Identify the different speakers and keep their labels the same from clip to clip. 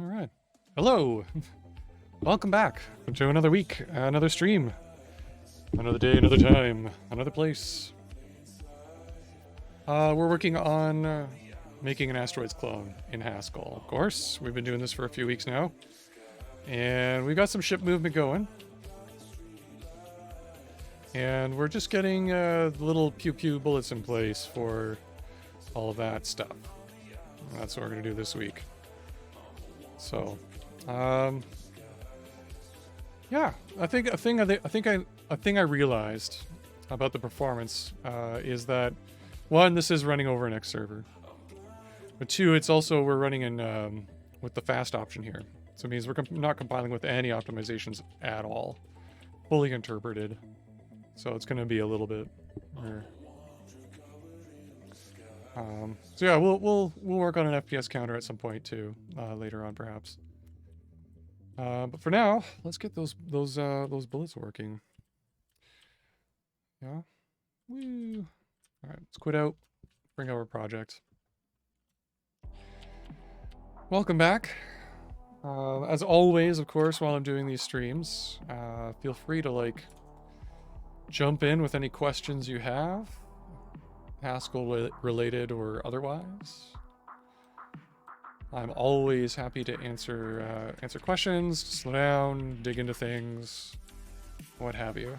Speaker 1: All right. Hello. Welcome back to another week, another stream, another day, another time, another place. We're working on making an Asteroids clone in Haskell. Of course, we've been doing this for a few weeks now, and we got some ship movement going. And we're just getting little pew-pew bullets in place for all of that stuff. And that's what we're gonna do this week. So, yeah, I think a thing I realized about the performance is that, one, this is running over an X server, but two, it's also we're running in with the fast option here, so it means we're not compiling with any optimizations at all, fully interpreted. So it's going to be a little bit. So yeah, we'll work on an FPS counter at some point too, later on perhaps. But for now, let's get those bullets working. Yeah. Woo. All right, let's quit out. Bring our project. Welcome back. As always, of course, while I'm doing these streams, feel free to jump in with any questions you have, Haskell related or otherwise. I'm always happy to answer questions, slow down, dig into things, what have you.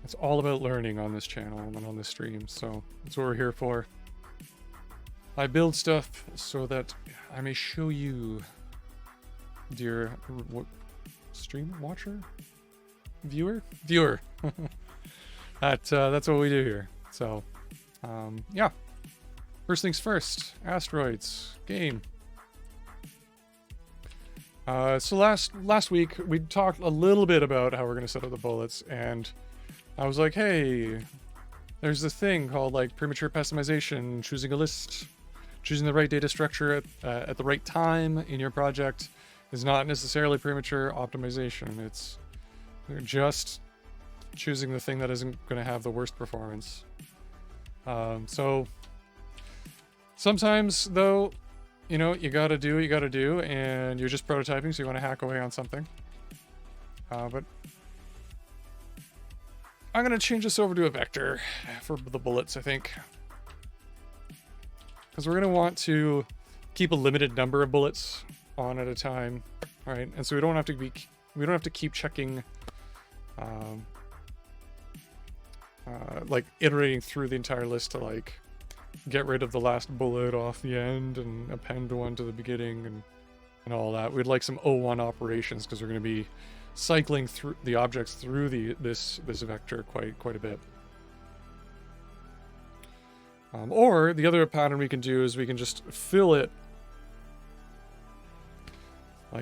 Speaker 1: It's all about learning on this channel and on this stream, so that's what we're here for. I build stuff so that I may show you, dear streamer, watcher, viewer. That's what we do here. So, yeah. First things first. Asteroids game. So last week we talked a little bit about how we're gonna set up the bullets, and I was like, hey, there's this thing called premature pessimization, choosing a list, choosing the right data structure at the right time in your project is not necessarily premature optimization. It's just choosing the thing that isn't going to have the worst performance. So sometimes though, you gotta do what you gotta do, and you're just prototyping, so you want to hack away on something. But I'm going to change this over to a vector for the bullets, I think. Because we're going to want to keep a limited number of bullets on at a time, right? And so we don't have to keep checking, iterating through the entire list to get rid of the last bullet off the end and append one to the beginning and all that. We'd like some O1 operations because we're going to be cycling through the objects through this vector quite a bit. Or the other pattern we can do is we can just fill it,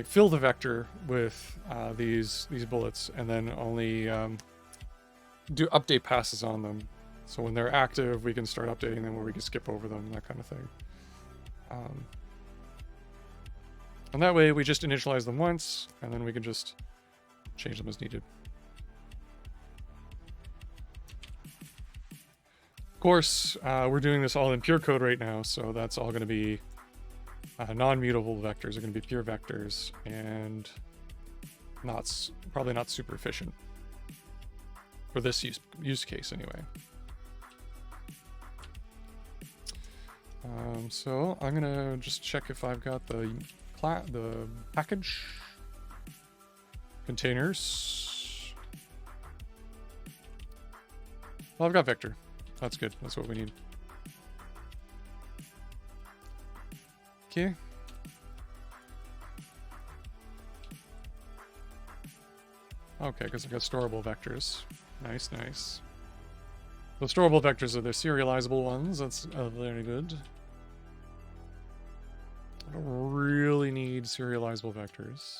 Speaker 1: fill the vector with these bullets, and then only do update passes on them. So when they're active, we can start updating them, or we can skip over them, that kind of thing. And that way we just initialize them once, and then we can just change them as needed. Of course, we're doing this all in pure code right now, so that's all going to be non-mutable vectors. Are going to be pure vectors, and probably not super efficient for this use case anyway. So I'm gonna just check if I've got the package containers. Well, I've got vector. That's good. That's what we need. Okay. Okay, because I've got storable vectors. Nice, nice. The storable vectors are the serializable ones. That's very good. I don't really need serializable vectors.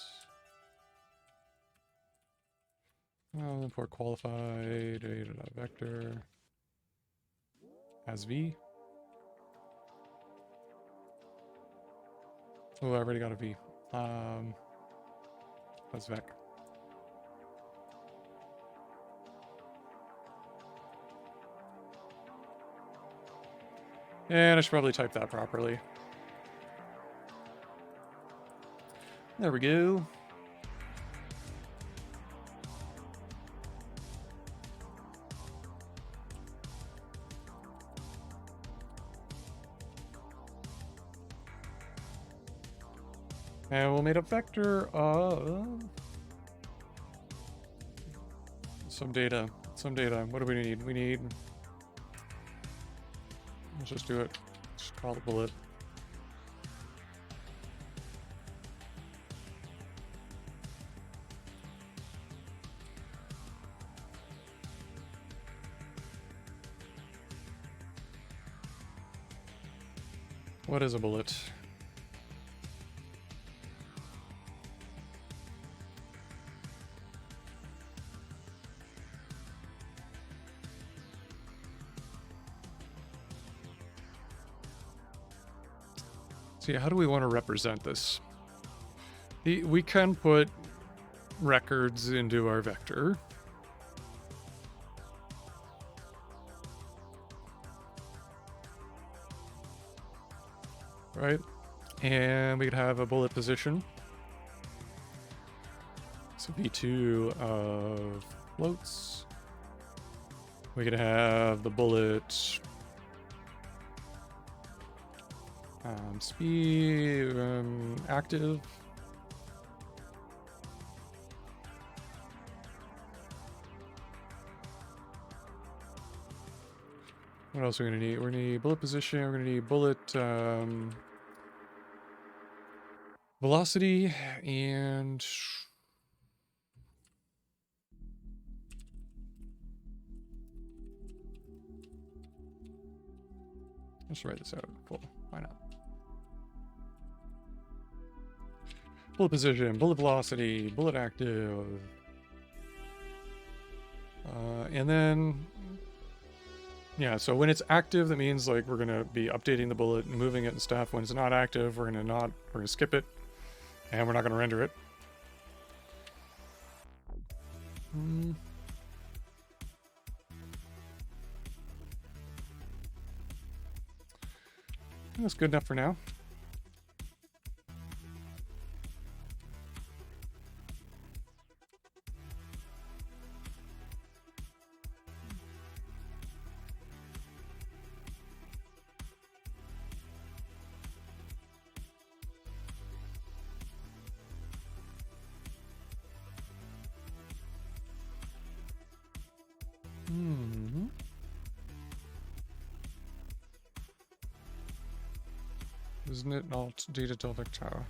Speaker 1: I'll import qualified vector as v. Oh, I already got a v. That's vec. And I should probably type that properly. There we go. And we'll make a vector of some data. Some data. What do we need? We need... Let's just do it. Just call the bullet. What is a bullet? See, how do we want to represent this? We can put records into our vector. Right? And we could have a bullet position. So v2 of floats. We could have the bullet speed active. What else are we gonna need? We're gonna need bullet position. We're gonna need bullet velocity and let's write this out full. Why not? Bullet position, bullet velocity, bullet active. And then, yeah, so when it's active, that means like we're gonna be updating the bullet and moving it and stuff. When it's not active, we're gonna skip it, and we're not gonna render it. I think that's good enough for now. Isn't it not data till vector?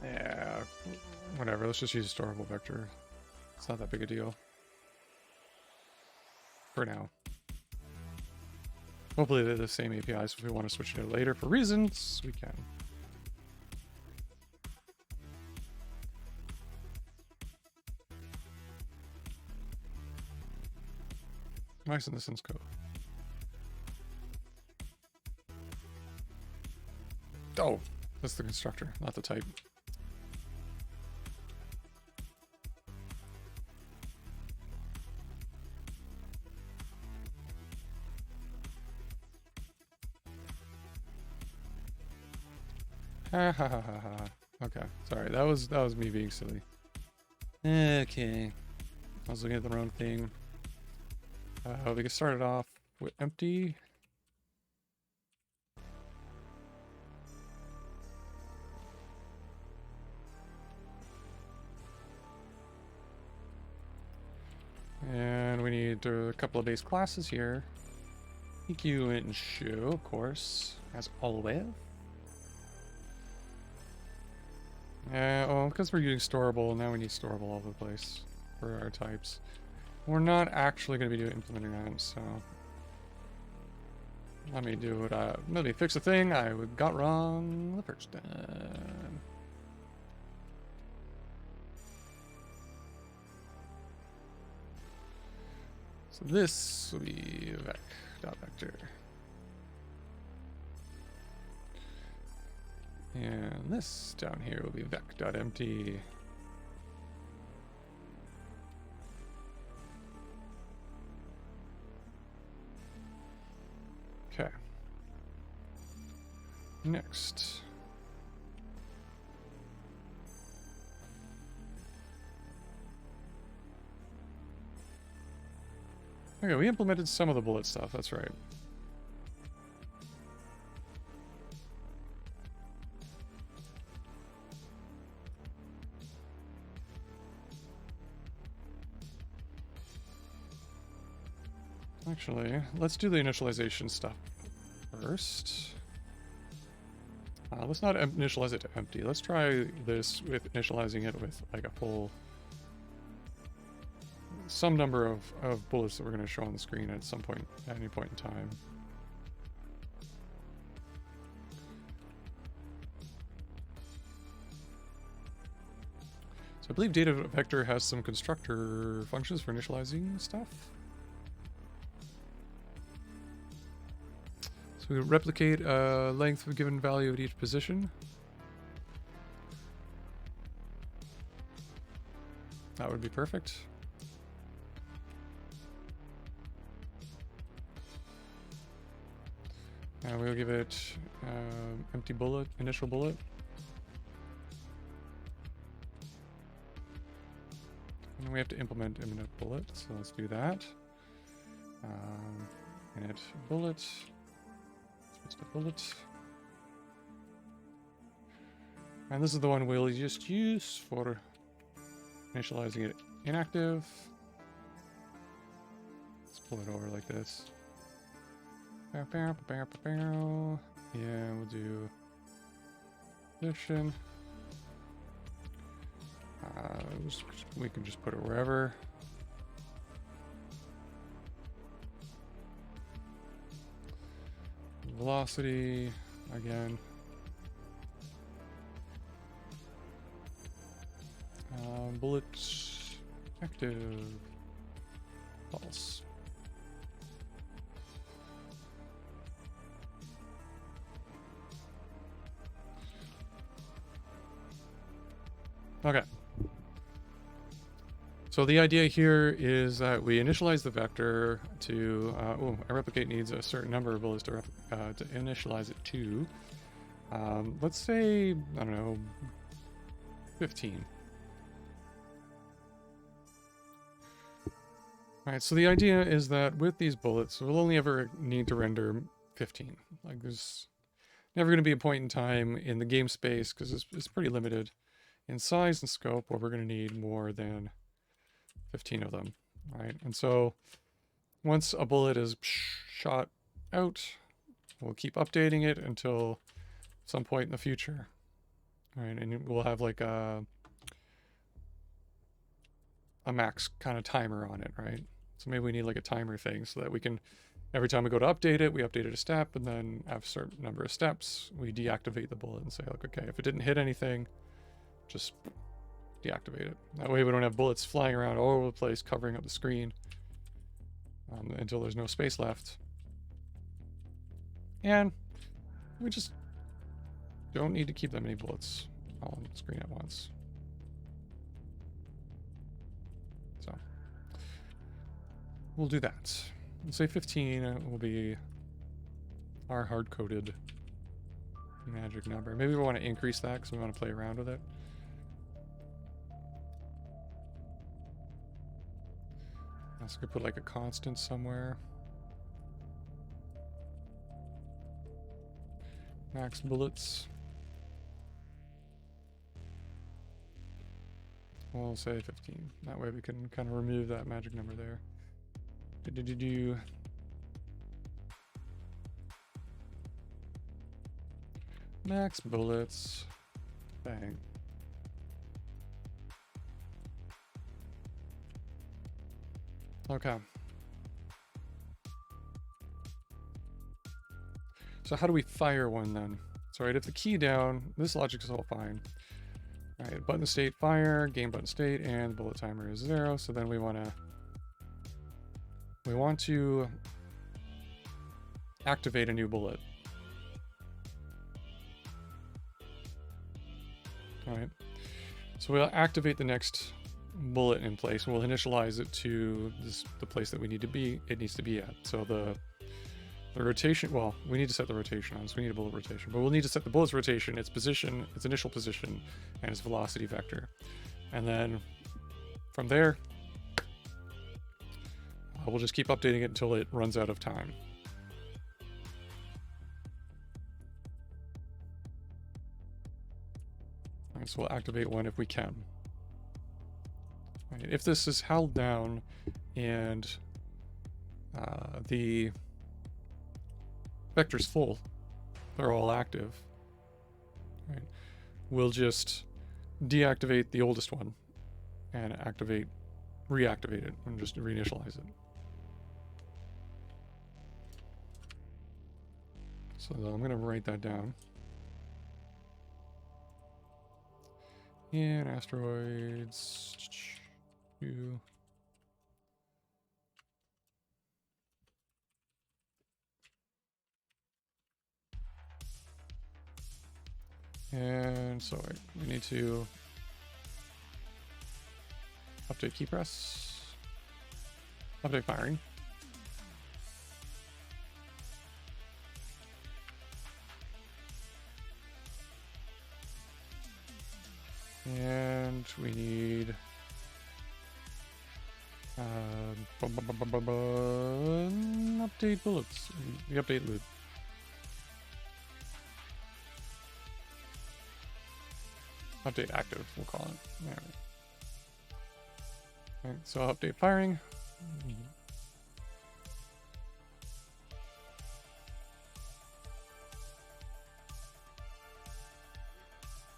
Speaker 1: Yeah, whatever. Let's just use a storable vector. It's not that big a deal. For now. Hopefully they're the same APIs. If we want to switch it out later for reasons, we can. Nice in the sense code. Oh, that's the constructor, not the type. Ha ha ha ha ha. Okay, sorry, that was me being silly. Okay, I was looking at the wrong thing. We can start it off with empty. And we need a couple of base classes here. EQ and show, of course, as always. Well, because we're using storable, now we need storable all over the place for our types. We're not actually going to be implementing that, so let me do what let me fix a thing I got wrong the first time. So this will be vec.vector. And this down here will be vec.empty. Okay. Next. Okay, we implemented some of the bullet stuff, that's right. Actually, let's do the initialization stuff first. Let's not initialize it to empty. Let's try this with initializing it with like a full... some number of bullets that we're going to show on the screen at some point, at any point in time. So I believe data vector has some constructor functions for initializing stuff. So we replicate length of a given value at each position. That would be perfect. And we'll give it empty bullet, initial bullet. And we have to implement imminent bullet, so let's do that. Init bullet. Switch to bullet. And this is the one we'll just use for initializing it inactive. Let's pull it over like this. Yeah, we'll do position. We can just put it wherever. Velocity again. Bullet active false. Okay. So the idea here is that we initialize the vector to, a replicate needs a certain number of bullets to initialize it to. Let's say, I don't know, 15. All right, so the idea is that with these bullets, we'll only ever need to render 15. Like there's never going to be a point in time in the game space, because it's pretty limited in size and scope, where we're going to need more than 15 of them, right? And so once a bullet is shot out, we'll keep updating it until some point in the future, right? And we'll have like a max kind of timer on it, right? So maybe we need like a timer thing so that we can, every time we go to update it, we update it a step, and then after a certain number of steps, we deactivate the bullet and say, like, okay, if it didn't hit anything, just deactivate it. That way we don't have bullets flying around all over the place covering up the screen until there's no space left. And we just don't need to keep that many bullets all on the screen at once. So we'll do that. We'll say 15 will be our hard-coded magic number. Maybe we want to increase that because we want to play around with it. I also could put like a constant somewhere. Max bullets. We'll say 15. That way we can kind of remove that magic number there. Max bullets. Bang. Okay. So how do we fire one then? So right, if the key down, this logic is all fine. All right, button state fire, game button state, and bullet timer is 0. So then we want to activate a new bullet. All right. So we'll activate the next bullet in place, and we'll initialize it to the place that it needs to be at. So the rotation, well, we need to set the rotation on, so we need a bullet rotation, but we'll need to set the bullet's rotation, its position, its initial position, and its velocity vector. And then from there, we'll just keep updating it until it runs out of time. All right, so we'll activate one if we can. All right, if this is held down and the vector's full, they're all active, right, we'll just deactivate the oldest one and reactivate it and just reinitialize it. So I'm going to write that down. In Asteroids 2. And so we need to update key press, update firing. And we need update bullets, the update loop. Update active, we'll call it. There. Right, so update firing.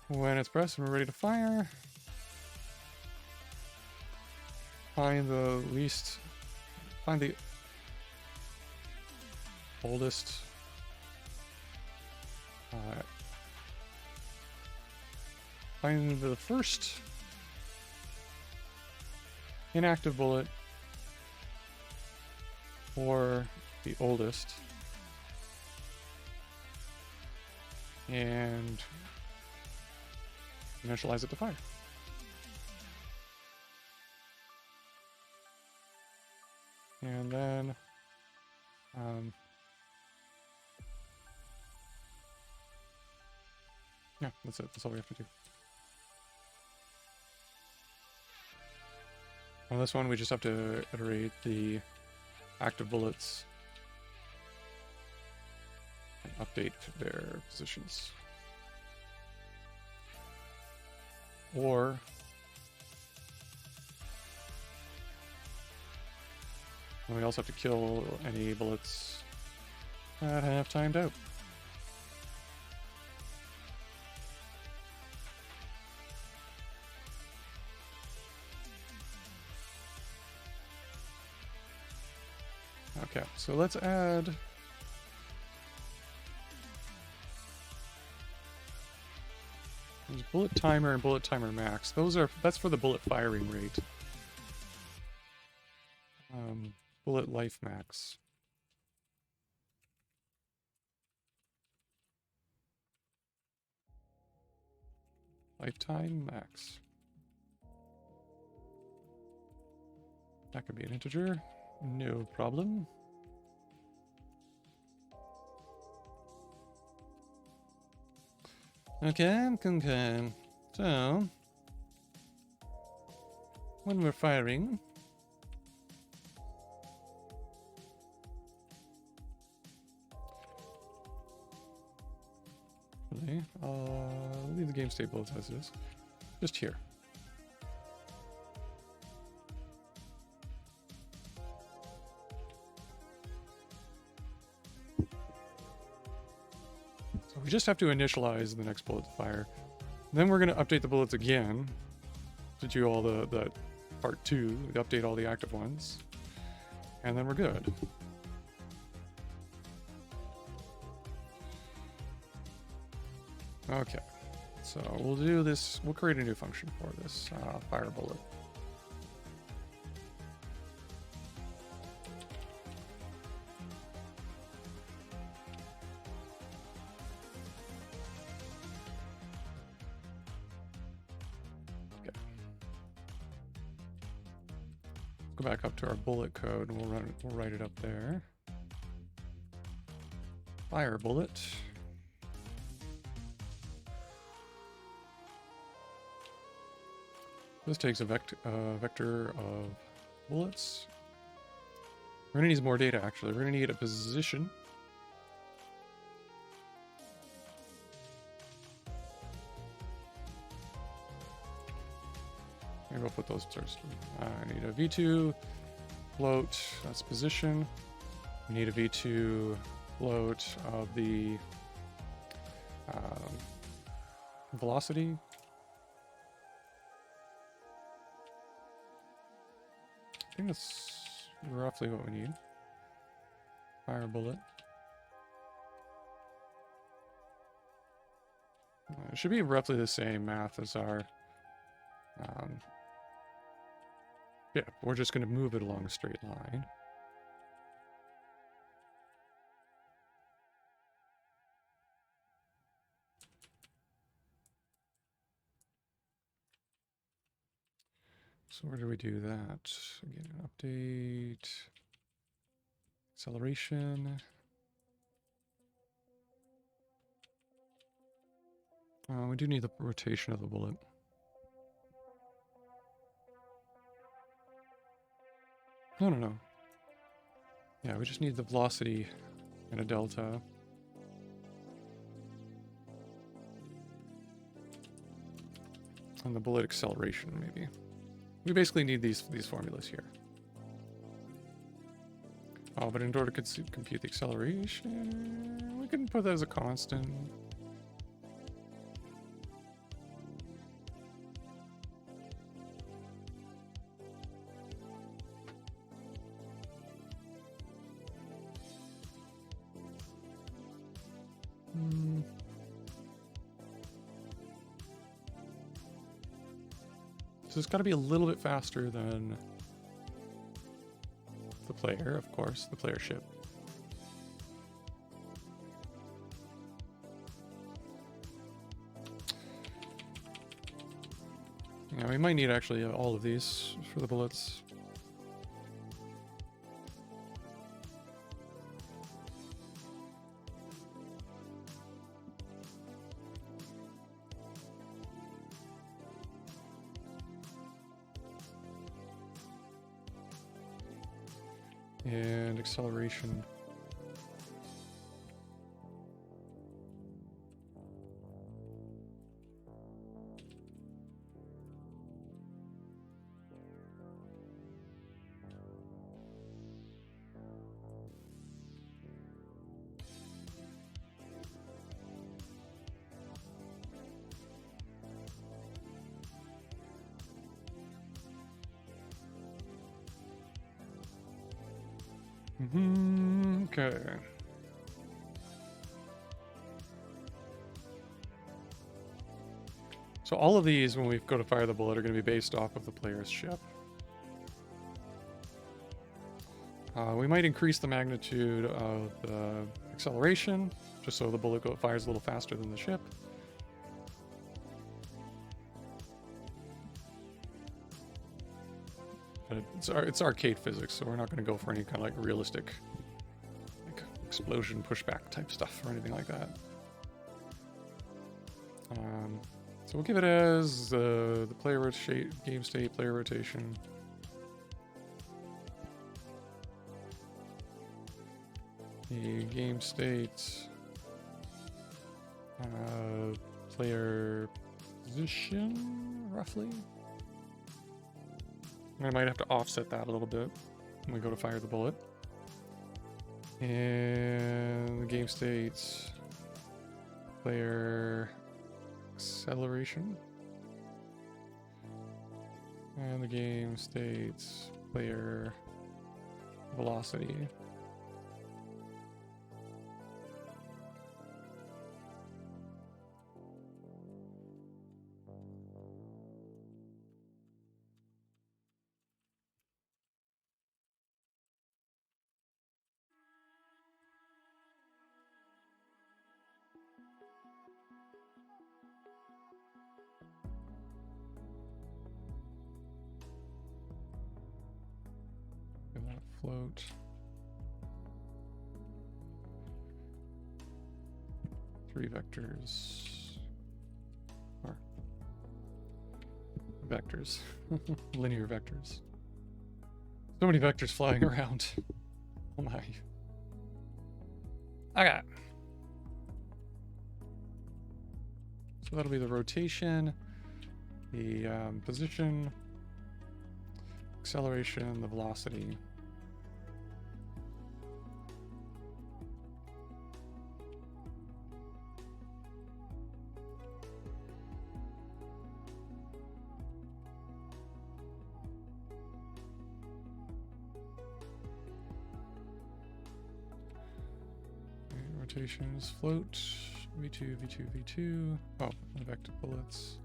Speaker 1: When it's pressed and we're ready to fire, find the oldest find the first inactive bullet or the oldest, and initialize it to fire. And then yeah, that's it. That's all we have to do. On this one, we just have to iterate the active bullets and update their positions. Or we also have to kill any bullets that have timed out. Okay, so let's add there's bullet timer and bullet timer max. That's for the bullet firing rate. Bullet life max. Lifetime max. That could be an integer. No problem. Okay. So, when we're firing, really, leave the game state bullets as is. Just here. So we just have to initialize the next bullet to fire. Then we're going to update the bullets again to do all the part 2, update all the active ones. And then we're good. Okay, so we'll do this. We'll create a new function for this fire bullet. Okay. Go back up to our bullet code and we'll write it up there. Fire bullet. This takes a vector of bullets. We're going to need more data, actually. We're going to need a position. Maybe we'll put those first. I need a v2 float. That's position. We need a v2 float of the velocity. I think that's roughly what we need. Fire bullet. It should be roughly the same math as our... yeah, we're just going to move it along a straight line. So where do we do that? Again, an update, acceleration. We do need the rotation of the bullet. No. Yeah, we just need the velocity and a delta. And the bullet acceleration, maybe. We basically need these formulas here. Oh, but in order to compute the acceleration, we can put that as a constant. So it's got to be a little bit faster than the player, of course, the player ship. Yeah, we might need actually all of these for the bullets. And acceleration. Okay. So all of these, when we go to fire the bullet, are going to be based off of the player's ship. We might increase the magnitude of the acceleration, just so the bullet fires a little faster than the ship. But it's arcade physics, so we're not going to go for any kind of like realistic, like explosion pushback type stuff or anything like that. So we'll give it as the player rotation, game state, player rotation. The game state, player position, roughly. I might have to offset that a little bit when we go to fire the bullet. And the game state, player acceleration. And the game state, player velocity. Float. Three vectors. Or vectors. Linear vectors. So many vectors flying around. Oh my. Okay. So that'll be the rotation, the position, acceleration, the velocity. Rotations, float, V2, V2, V2. Oh, vector bullets.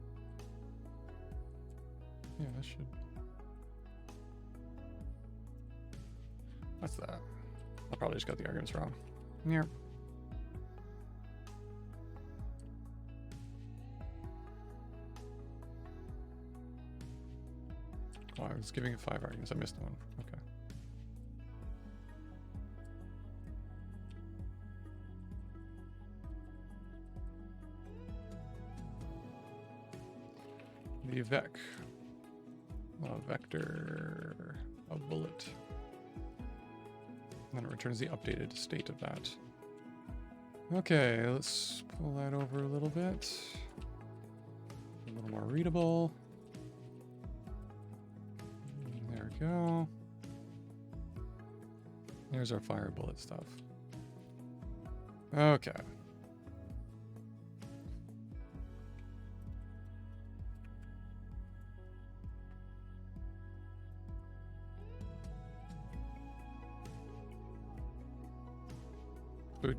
Speaker 1: Yeah, that should. What's that? I probably just got the arguments wrong. Yeah. Oh, I was giving it 5 arguments. I missed one. Okay. The vector, a bullet. And then it returns the updated state of that. Okay, let's pull that over a little bit. A little more readable. There we go. There's our fire bullet stuff. Okay.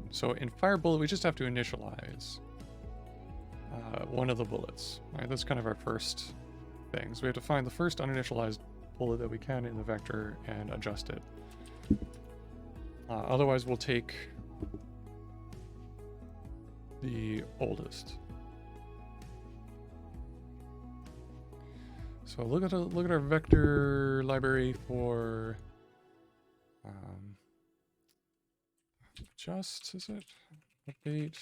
Speaker 1: So in fire bullet, we just have to initialize one of the bullets. Right? That's kind of our first thing. So we have to find the first uninitialized bullet that we can in the vector and adjust it. Otherwise, we'll take the oldest. So look at our vector library for adjust, is it? Update.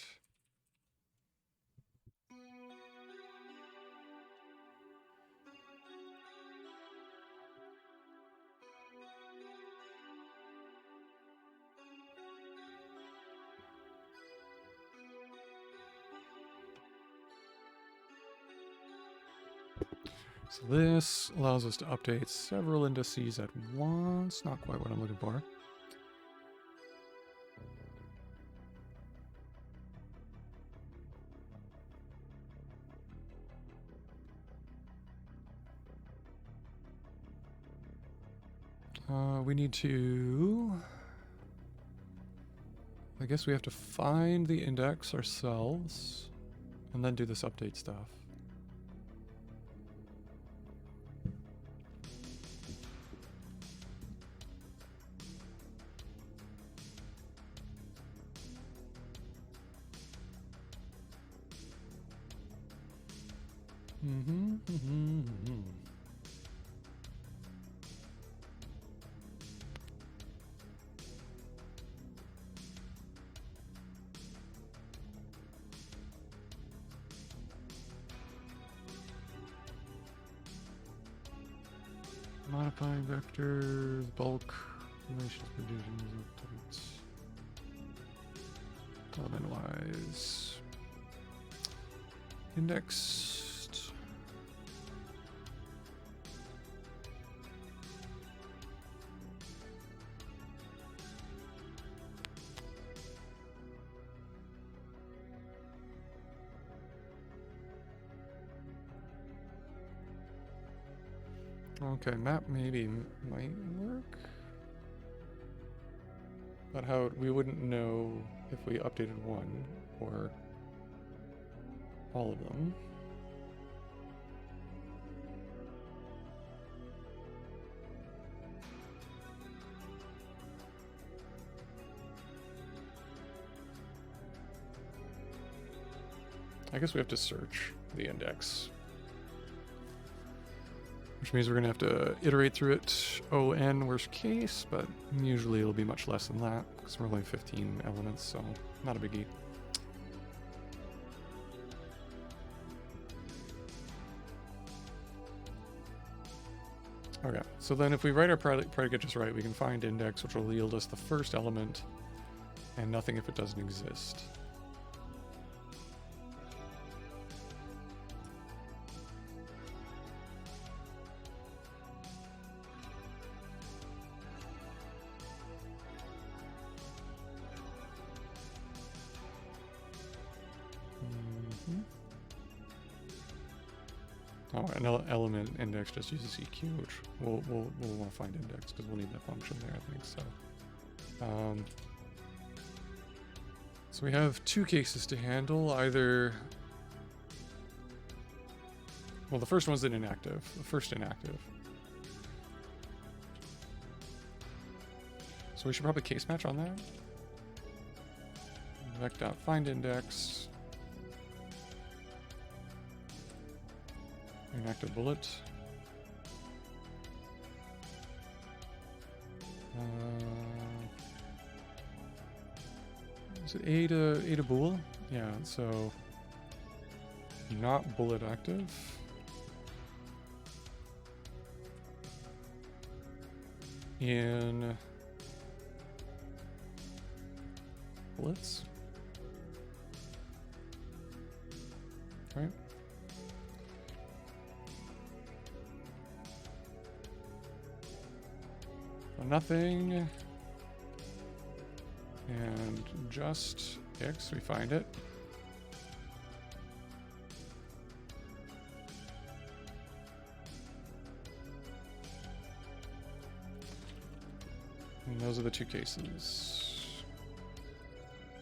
Speaker 1: So this allows us to update several indices at once. Not quite what I'm looking for. We need to... I guess we have to find the index ourselves and then do this update stuff. Modifying vectors, bulk, relations, predictions of types. Element-wise. Indexed. Okay, map maybe might work. But how we wouldn't know if we updated one or all of them. I guess we have to search the index. Which means we're going to have to iterate through it ON worst case, but usually it'll be much less than that because we're only 15 elements, so not a biggie. Okay, so then if we write our predicate just right, we can find index, which will yield us the first element, and nothing if it doesn't exist. Oh, an element index just uses EQ, which we'll want to find index because we'll need that function there, I think so. So we have two cases to handle. Either, well, the first one's an inactive. The first inactive. So we should probably case match on that. Vec.find index. Inactive bullet. Is it A to bool? Yeah, so not bullet active. In bullets. Right? Nothing. And just X, we find it. And those are the two cases.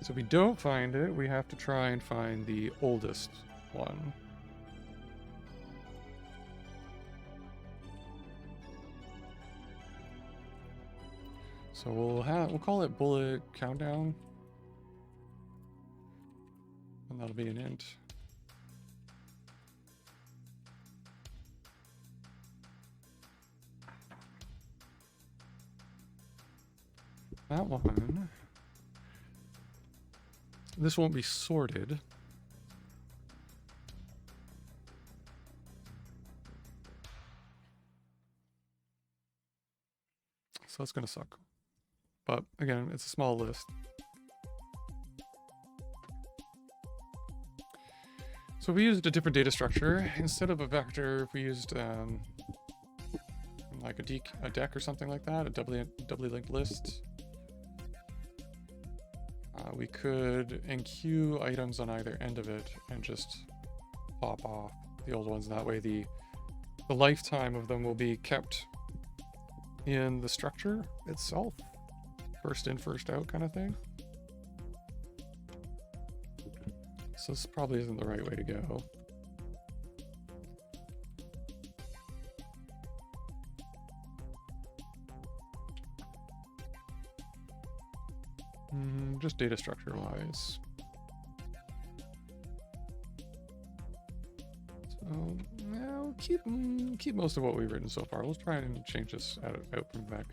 Speaker 1: So if we don't find it, we have to try and find the oldest one. So we'll call it bullet countdown, and that'll be an int. That one, this won't be sorted. So it's gonna suck. But again, it's a small list. So we used a different data structure. Instead of a vector, we used like a deck or something like that, a doubly linked list. We could enqueue items on either end of it and just pop off the old ones. That way the lifetime of them will be kept in the structure itself. First in, first out kind of thing. So this probably isn't the right way to go. Just data structure wise. So now keep most of what we've written so far. Let's try and change this out from back.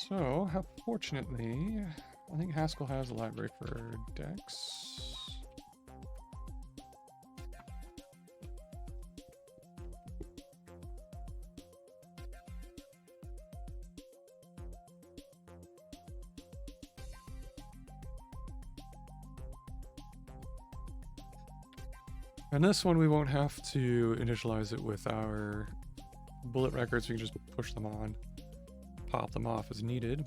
Speaker 1: So, fortunately, I think Haskell has a library for decks. And this one we won't have to initialize it with our bullet records. We can just push them on, pop them off as needed.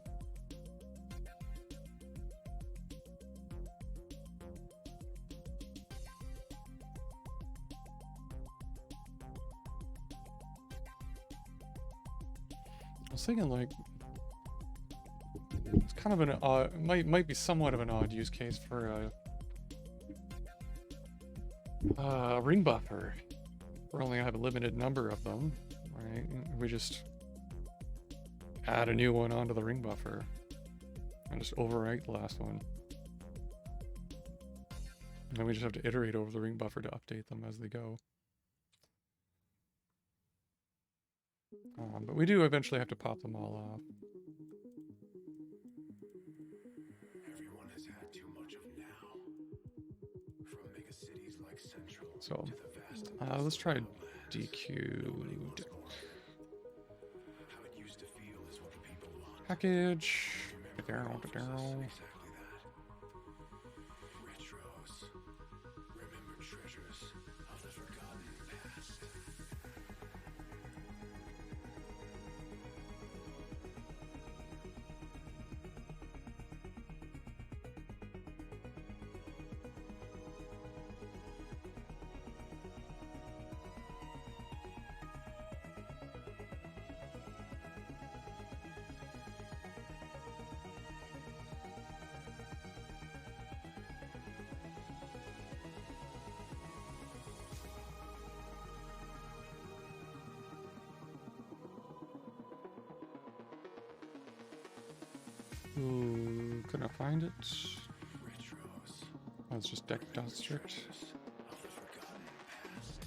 Speaker 1: I was thinking, like, it's kind of an odd, might be somewhat of an odd use case for a ring buffer. We're only gonna have a limited number of them, right? We just add a new one onto the ring buffer and just overwrite the last one. And then we just have to iterate over the ring buffer to update them as they go. But we do eventually have to pop them all off.
Speaker 2: Everyone has had too much of now. From megacities like Central
Speaker 1: So
Speaker 2: to the vast
Speaker 1: let's try
Speaker 2: lands.
Speaker 1: DQ
Speaker 2: Nobody wants more of it. How it used to feel is what the people want.
Speaker 1: package.
Speaker 2: Remember it offers us exactly that. Retros. Remembered treasures of the forgotten past.
Speaker 1: Ooh, couldn't find it.
Speaker 2: Retros.
Speaker 1: Oh, it's just deck district.
Speaker 2: Treasures of the forgotten past.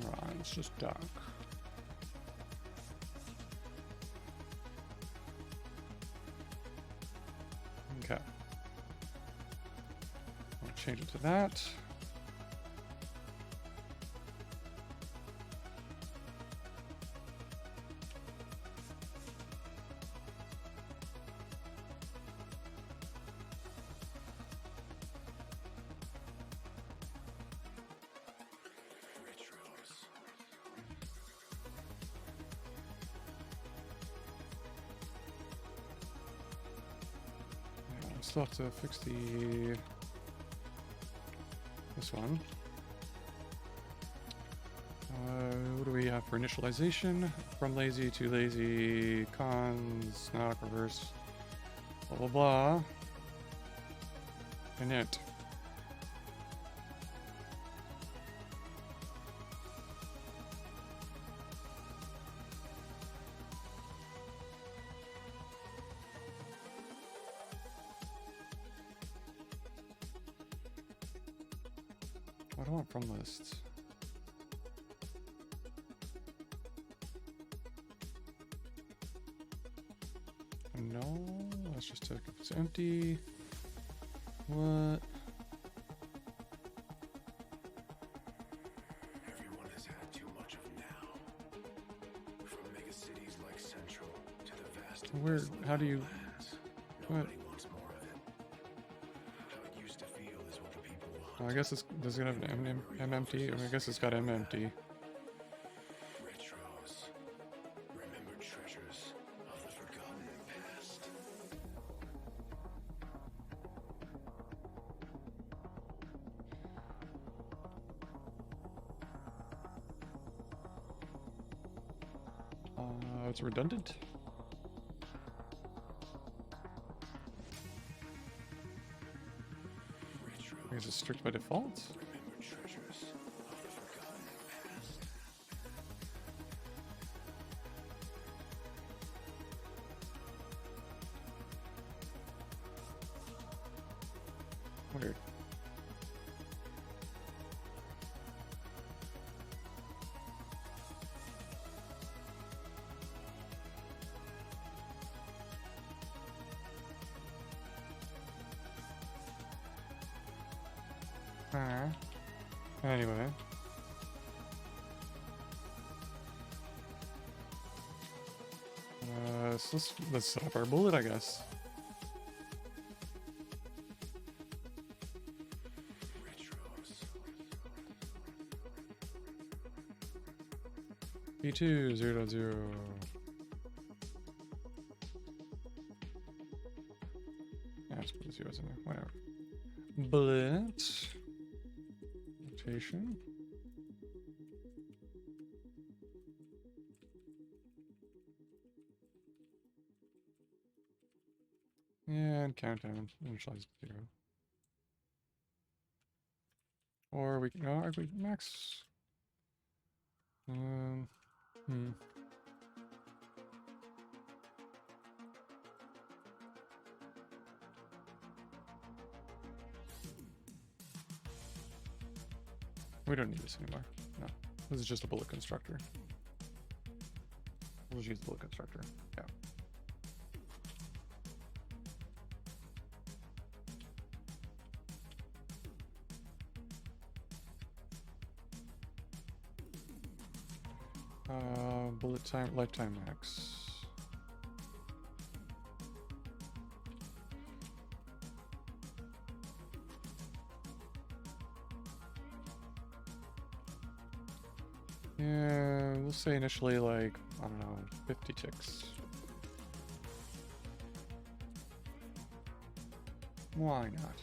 Speaker 1: Alright, it's just duck. Okay. I'll change it to that.
Speaker 2: Retros.
Speaker 1: Yeah, I still have to fix this one. What do we have for initialization? From lazy to lazy, cons, knock, reverse, blah blah blah. Init. What do I want from lists? No, let's just check if it's empty. What?
Speaker 2: Everyone has had too much of now. From megacities like Central to the vast and
Speaker 1: Where?
Speaker 2: desolate
Speaker 1: How do you?
Speaker 2: lands.
Speaker 1: What?
Speaker 2: Nobody wants more of it. How it used to feel is what the people want.
Speaker 1: I guess it's does it have an MMT? I guess it's got MMT.
Speaker 2: Retros. Remembered treasures of the forgotten past.
Speaker 1: It's redundant.
Speaker 2: Retros.
Speaker 1: I guess it's strict by default.
Speaker 2: Remembered treasures of the forgotten past.
Speaker 1: Weird. Anyway. So let's set up our bullet, I guess. P2 0.0. Yeah, let's put the zeros in there. Whatever. Bullet. Rotation. And countdown. Initialize 0. Or we can. No, are we max? We don't need this anymore. No. This is just a bullet constructor. We'll just use the bullet constructor. Yeah. Bullet time, lifetime max. Yeah, we'll say initially like, I don't know, 50 ticks. Why not?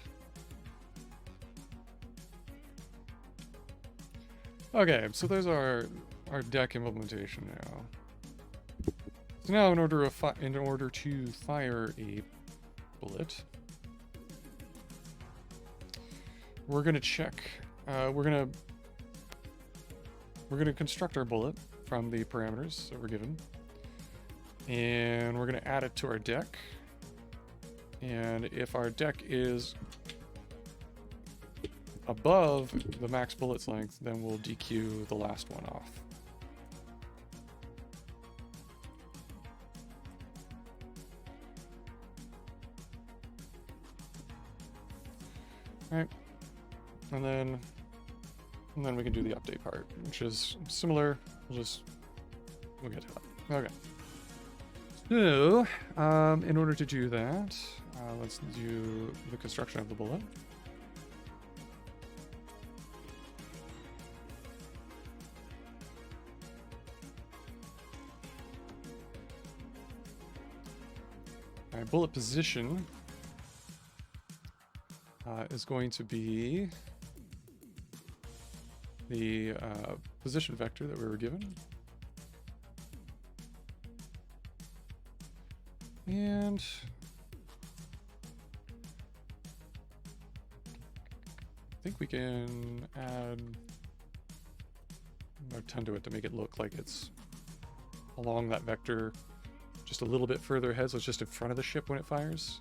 Speaker 1: Okay, so there's our deck implementation now. So now in order to fire a bullet, we're gonna check. We're gonna construct our bullet from the parameters that we're given, and we're gonna add it to our deck. And if our deck is above the max bullets length, then we'll DQ the last one off. All right, and then we can do the update part, which is similar. We'll get to that. Okay. So, in order to do that, let's do the construction of the bullet. All right, bullet position is going to be the position vector that we were given. And I think we can add a ton to it to make it look like it's along that vector just a little bit further ahead, so it's just in front of the ship when it fires.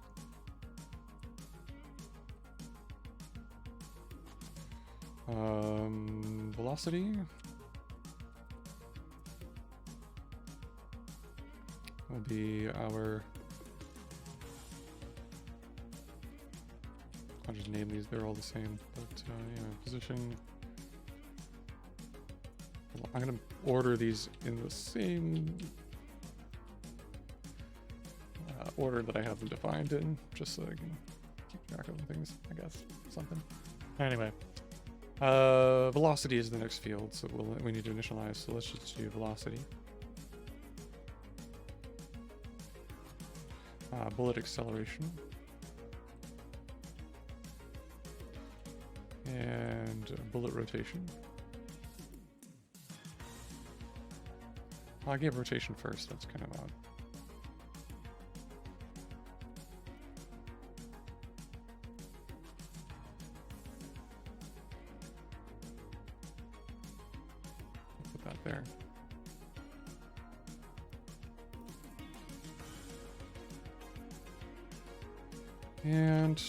Speaker 1: Velocity will be our, I'll just name these, they're all the same, but yeah, position. I'm going to order these in the same order that I have them defined in, just so I can keep track of things, I guess, something. Anyway. Velocity is the next field, so we need to initialize, so let's just do velocity. Bullet acceleration. And bullet rotation. I gave rotation first, that's kind of odd. There. And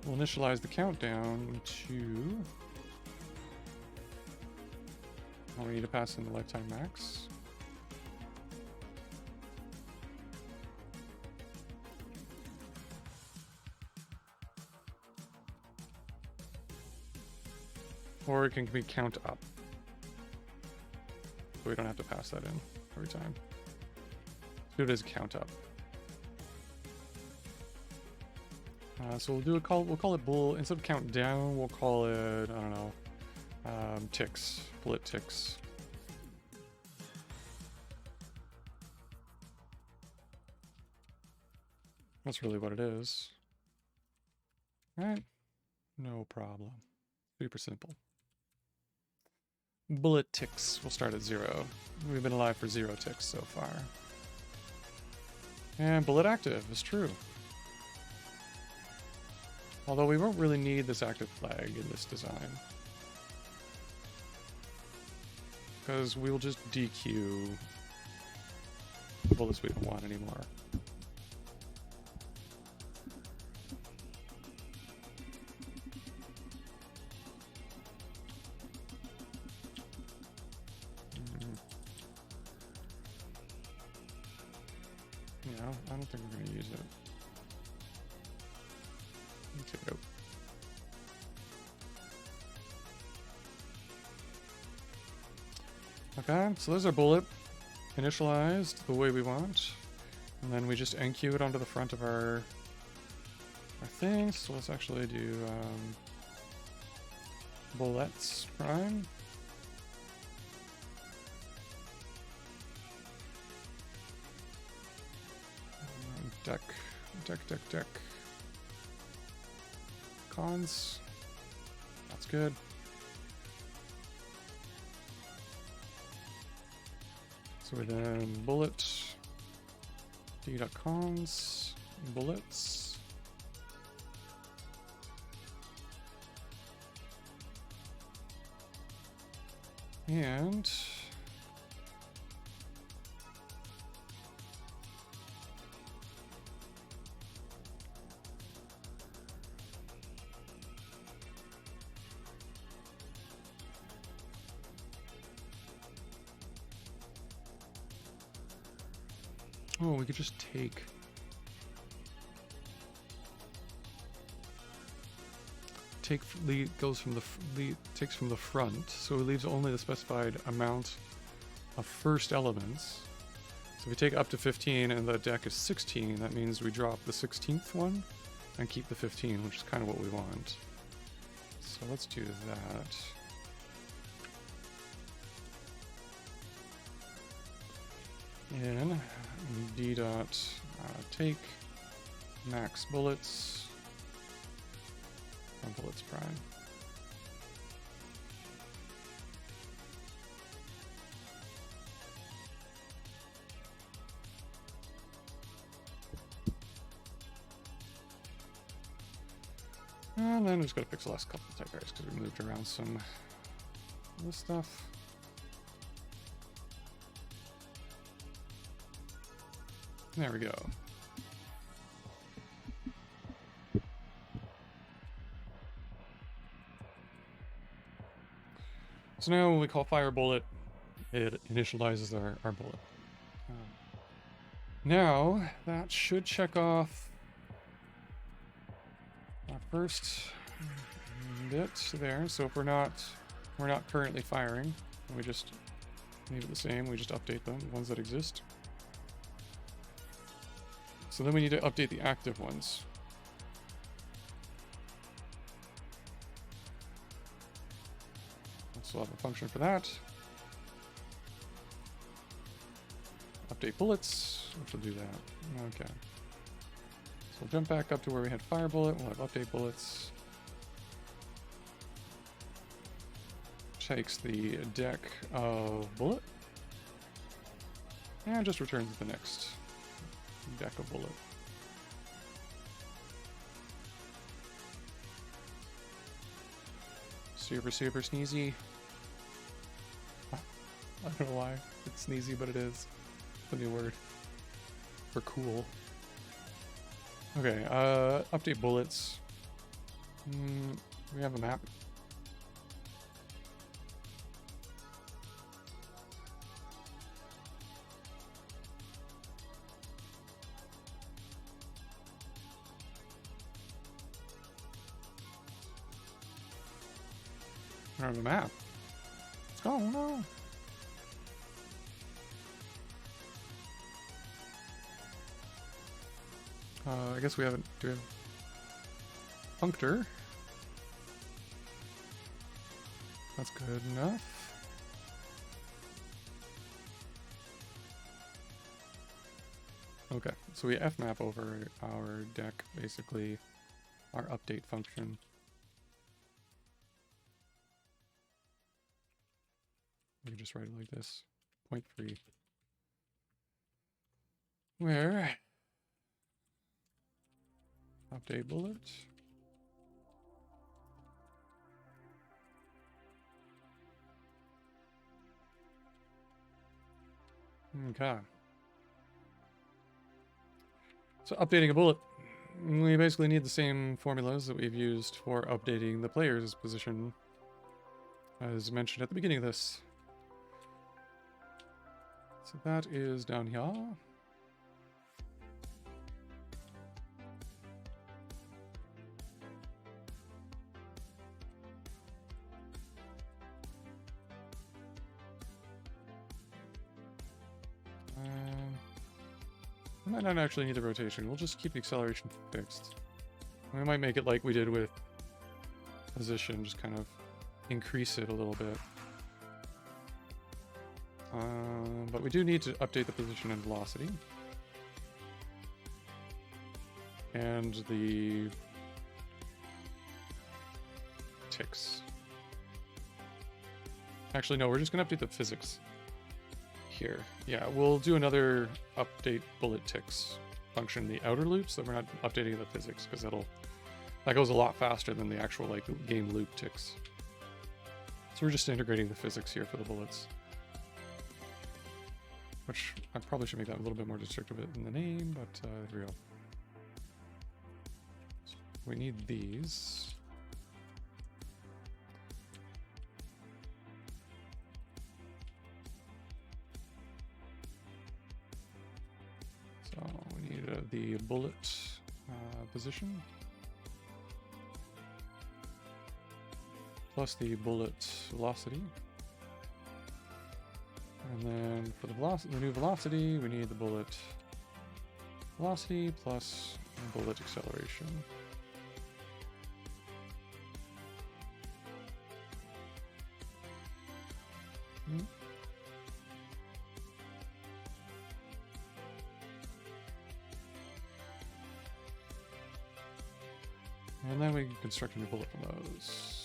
Speaker 1: we'll initialize the countdown to, we need to pass in the lifetime max. Or it can be count up. So we don't have to pass that in every time. Let's do it as count up. So we'll call it bull, instead of count down, we'll call it, I don't know, ticks, bullet ticks. That's really what it is. Right? No problem. Super simple. Bullet ticks will start at 0. We've been alive for 0 ticks so far. And bullet active is true. Although we won't really need this active flag in this design. Because we will just DQ the bullets we don't want anymore. Yeah, I don't think we're going to use it. Take it out. Okay, so there's our bullet initialized the way we want. And then we just enqueue it onto the front of our thing. So let's actually do bullets prime. Deck. Cons. That's good. So we then bullet d.cons bullets. And oh, we could just take goes from takes from the front, so it leaves only the specified amount of first elements. So if we take up to 15 and the deck is 16, that means we drop the 16th one and keep the 15, which is kind of what we want. So let's do that. In d dot take max bullets and bullets prime. And then we just gotta fix the last couple of typos because we moved around some of this stuff. There we go. So now when we call fire bullet, it initializes our bullet. Now that should check off our first bit there. So if we're not currently firing, we just leave it the same. We just update them, the ones that exist. So then we need to update the active ones. So we'll have a function for that. Update bullets, which will do that. Okay. So we'll jump back up to where we had fire bullet. We'll have update bullets. Takes the deck of bullet. And just returns the next deck of bullet. Super sneezy. I don't know why it's sneezy, but it is. It's a new word for cool. Okay, update bullets. We have a map. I don't have a map. Let's go, no. I guess we haven't. Do we have functor? That's good enough. Okay, so we fmap over our deck, basically, our update function. We can just write it like this, 0.3. Where update bullet. Okay. So updating a bullet, we basically need the same formulas that we've used for updating the player's position, as mentioned at the beginning of this. So that is down here. We might not actually need the rotation. We'll just keep the acceleration fixed. We might make it like we did with position, just kind of increase it a little bit. But we do need to update the position and velocity. And the ticks. Actually, no, we're just going to update the physics here. Yeah, we'll do another update bullet ticks function in the outer loop, so we're not updating the physics, because that goes a lot faster than the actual like game loop ticks. So we're just integrating the physics here for the bullets. Which I probably should make that a little bit more descriptive in the name, but there we go. So we need these. So we need the bullet position. Plus the bullet velocity. And then for the new velocity, we need the bullet velocity plus bullet acceleration. And then we can construct a new bullet from those.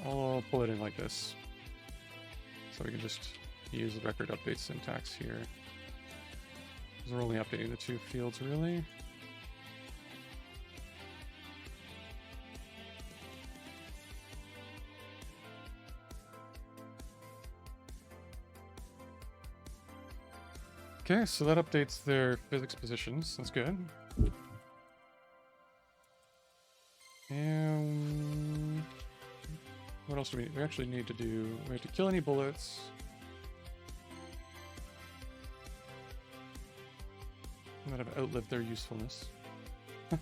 Speaker 1: I'll pull it in like this. So we can just use the record update syntax here. Because we're only updating the two fields, really. Okay, so that updates their physics positions. That's good. And what else do we need? We actually need to do, we have to kill any bullets. That have outlived their usefulness. So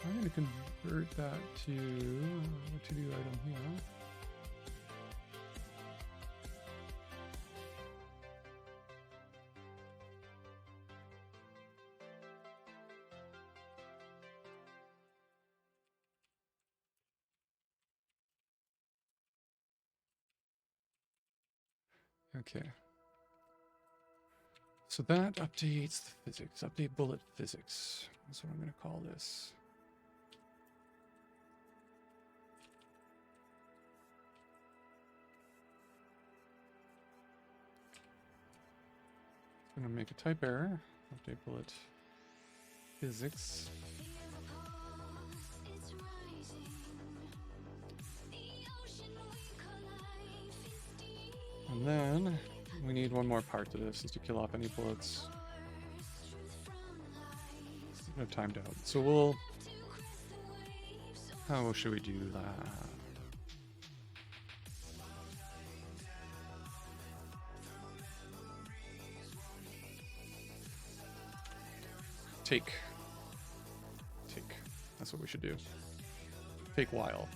Speaker 1: I'm going to convert that to a to-do item here. Okay. So that updates the physics. Update bullet physics. That's what I'm going to call this. I'm going to make a type error. Update bullet physics. And then we need one more part to this, is to kill off any bullets that have timed out. So we'll... How should we do that? Take. That's what we should do. Take while.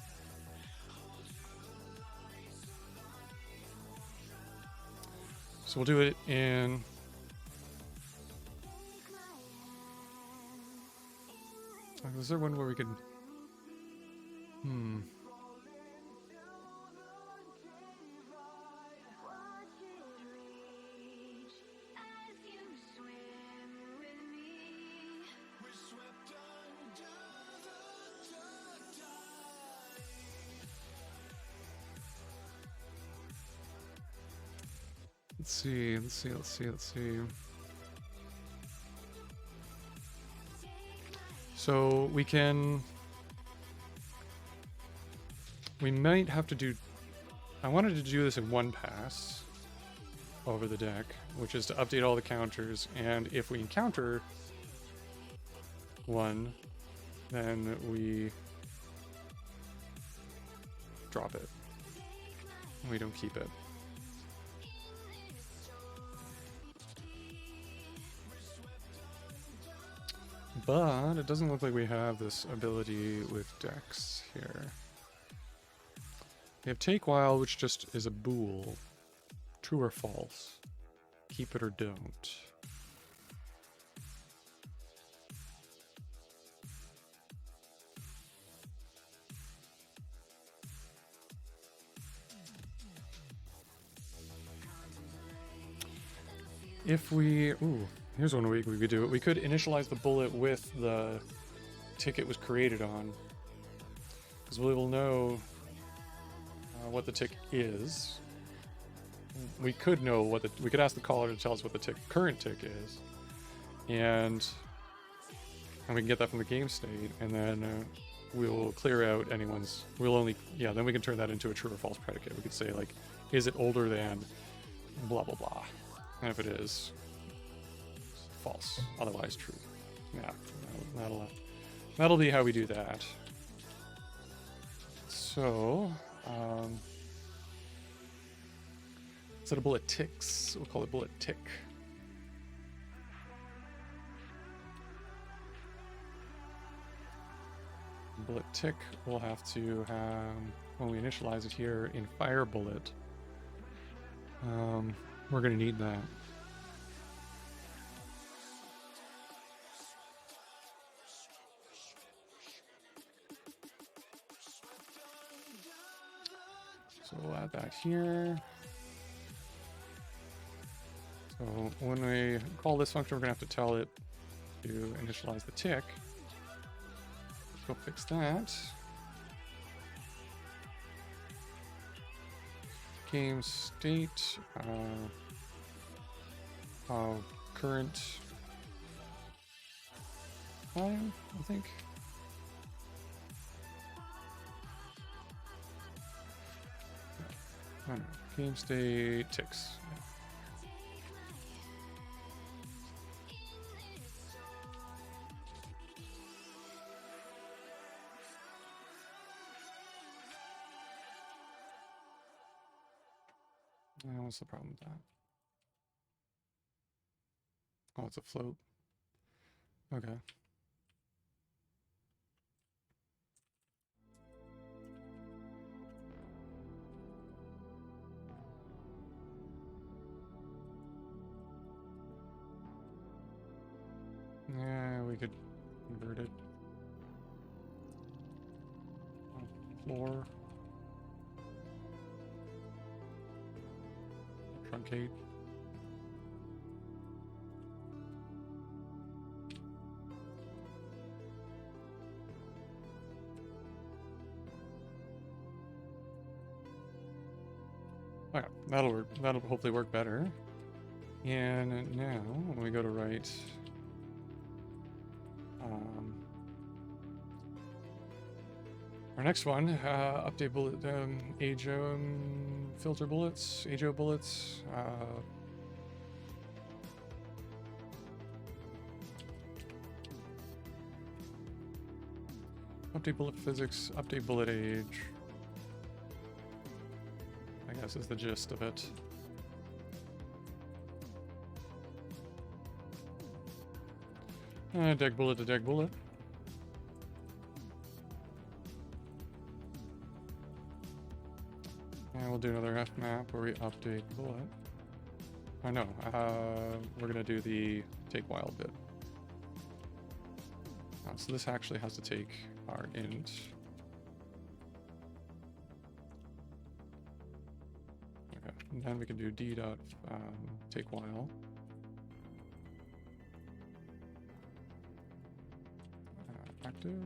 Speaker 1: So we'll do it in... Is there one where we could... Let's see. So we might have to do, I wanted to do this in one pass over the deck, which is to update all the counters, and if we encounter one, then we drop it. We don't keep it. But it doesn't look like we have this ability with decks here. We have Take While, which just is a bool. True or false. Keep it or don't. If we... Ooh, here's one we could do. We could initialize the bullet with the tick it was created on. Because we will know what the tick is. We could know what the... We could ask the caller to tell us what the current tick is. And we can get that from the game state. And then we'll clear out anyone's... We'll only... Yeah, then we can turn that into a true or false predicate. We could say, like, is it older than blah, blah, blah. And if it is, false. Otherwise, true. Yeah, that'll be how we do that. So, instead of bullet ticks, we'll call it bullet tick. Bullet tick, we'll have to have, when we initialize it here in fire bullet, we're going to need that. So we'll add that here. So when we call this function, we're going to have to tell it to initialize the tick. Let's go fix that. Game state, current time, I think. I don't know. Game state ticks. What's the problem with that? Oh, it's a float. Okay. Yeah, we could convert it. Floor. Truncate. Okay, that'll work. That'll hopefully work better. And now, when we go to write, our next one, update bullet, age, filter bullets, AGO bullets, update bullet physics, update bullet age, I guess is the gist of it. Deck bullet to deck bullet. And we'll do another F map where we update bullet. Oh no, we're gonna do the take wild bit. So this actually has to take our int. Okay, and then we can do d dot take while. Active,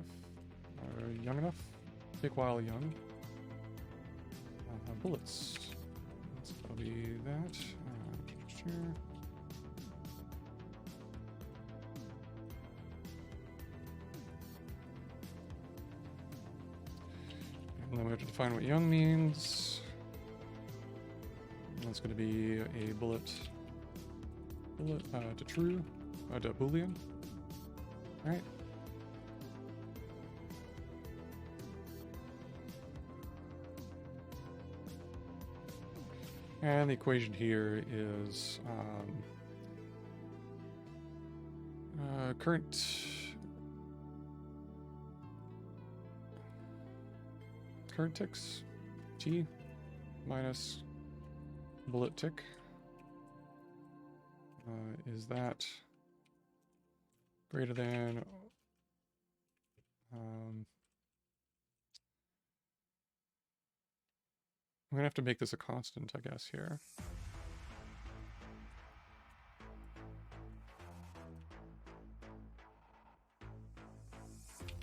Speaker 1: young enough. Take while young. Bullets. That'll be that. Sure. And then we have to define what young means. That's going to be a bullet to true, to boolean. All right. And the equation here is current ticks, t minus bullet tick. Is that greater than I'm gonna have to make this a constant, I guess, here.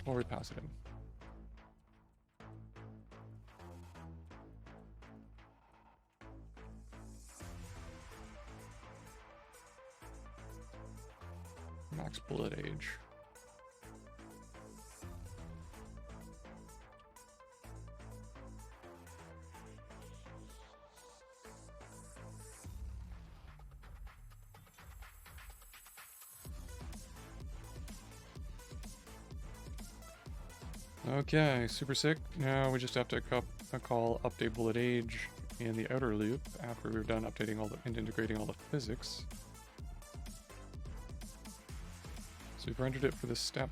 Speaker 1: Or we pass it in. Max bullet age. Okay, super sick. Now we just have to call update bullet age in the outer loop after we've done updating all and integrating all the physics. So we've rendered it for this step.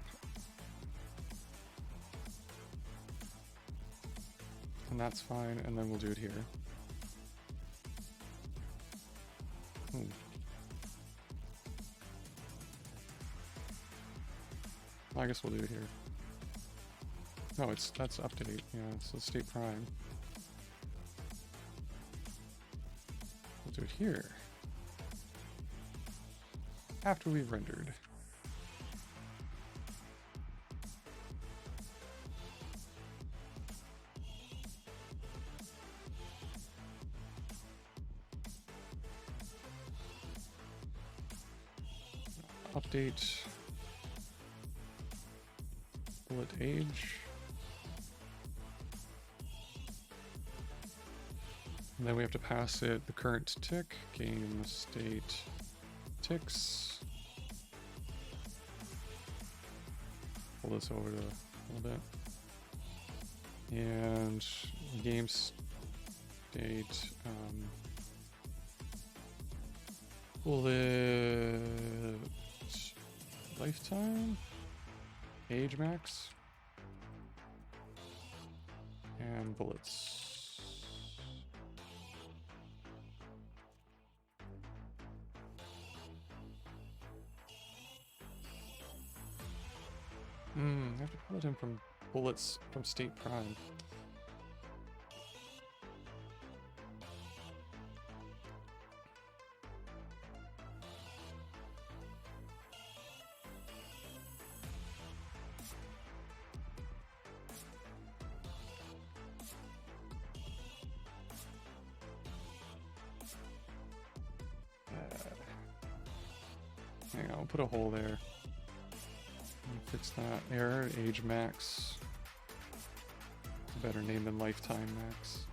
Speaker 1: And that's fine, and then we'll do it here. I guess we'll do it here. No, that's update. Yeah, so state prime. We'll do it here. After we've rendered. Update bullet age. And then we have to pass it the current tick, game state ticks. Pull this over to a little bit. And game state bullet lifetime, age max, and bullets. I have to pull it in from bullets from state prime. Hang on, I'll put a hole there. Fix that error, age max. Better name than lifetime max.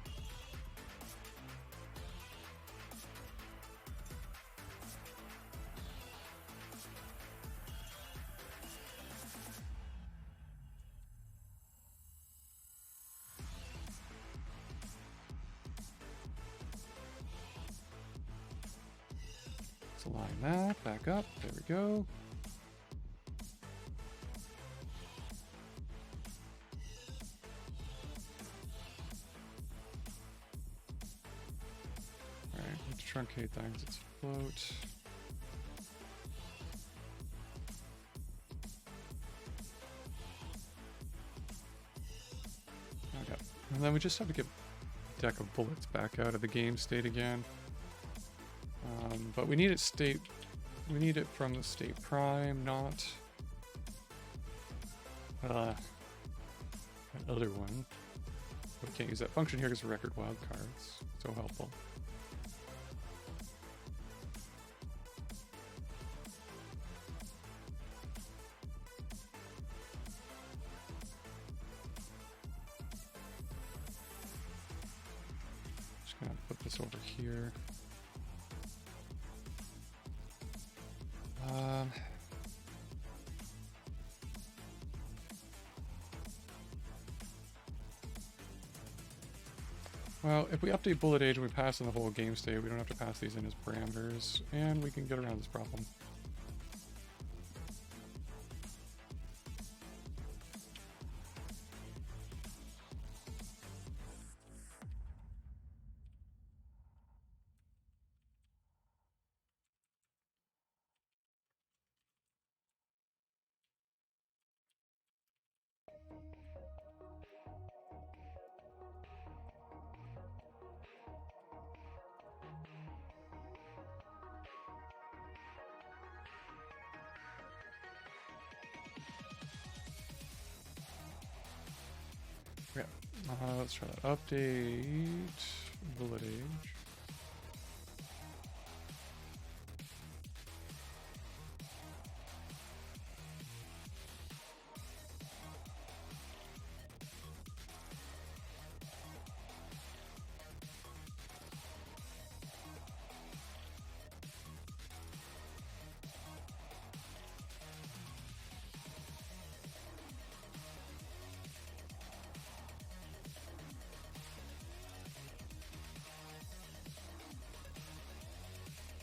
Speaker 1: Let's align that back up. There we go. truncate that because it's float. Okay. And then we just have to get a deck of bullets back out of the game state again. But we need it state. We need it from the state prime, not that other one. But we can't use that function here because of record wildcards. So helpful. Just gonna put this over here. Well, if we update bullet age and we pass in the whole game state, we don't have to pass these in as parameters, and we can get around this problem. Yeah, let's try that. Update bullet age.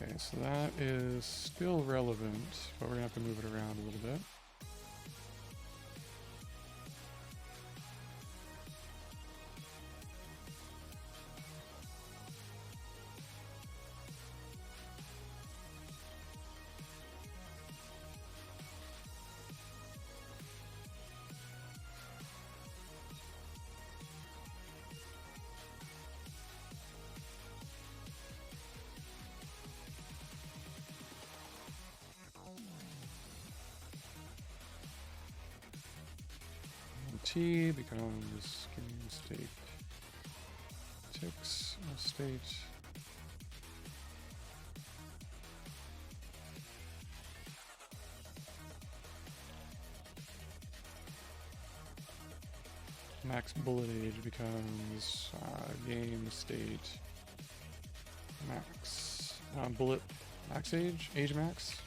Speaker 1: Okay, so that is still relevant, but we're gonna have to move it around a little bit. T becomes game state ticks state. Max bullet age becomes game state max bullet max age max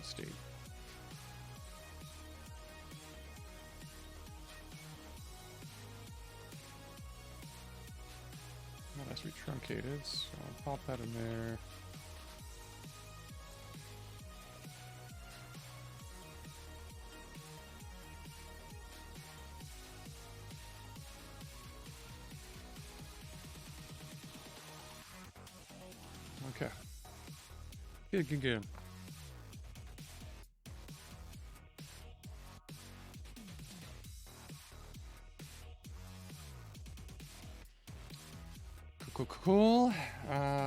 Speaker 1: state. That has to be truncated, so I'll pop that in there. Okay. Good. Cool.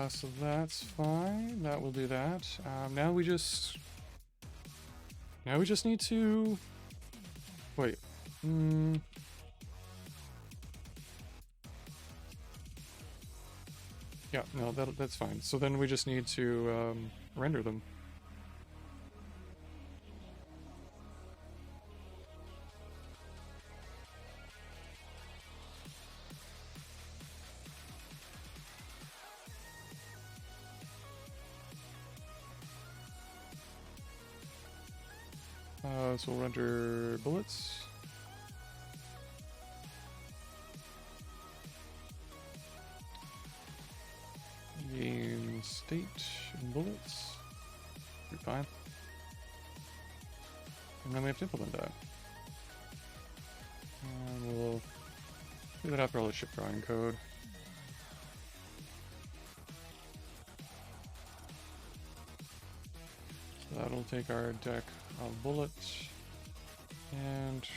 Speaker 1: So that's fine. That will do that. Now we just need to wait. Yeah, no, that's fine. So then we just need to render them. So we'll render bullets. Game state and bullets. Be fine. And then we have to implement that. And we'll do that after all the ship drawing code. that'll take our deck of bullets. And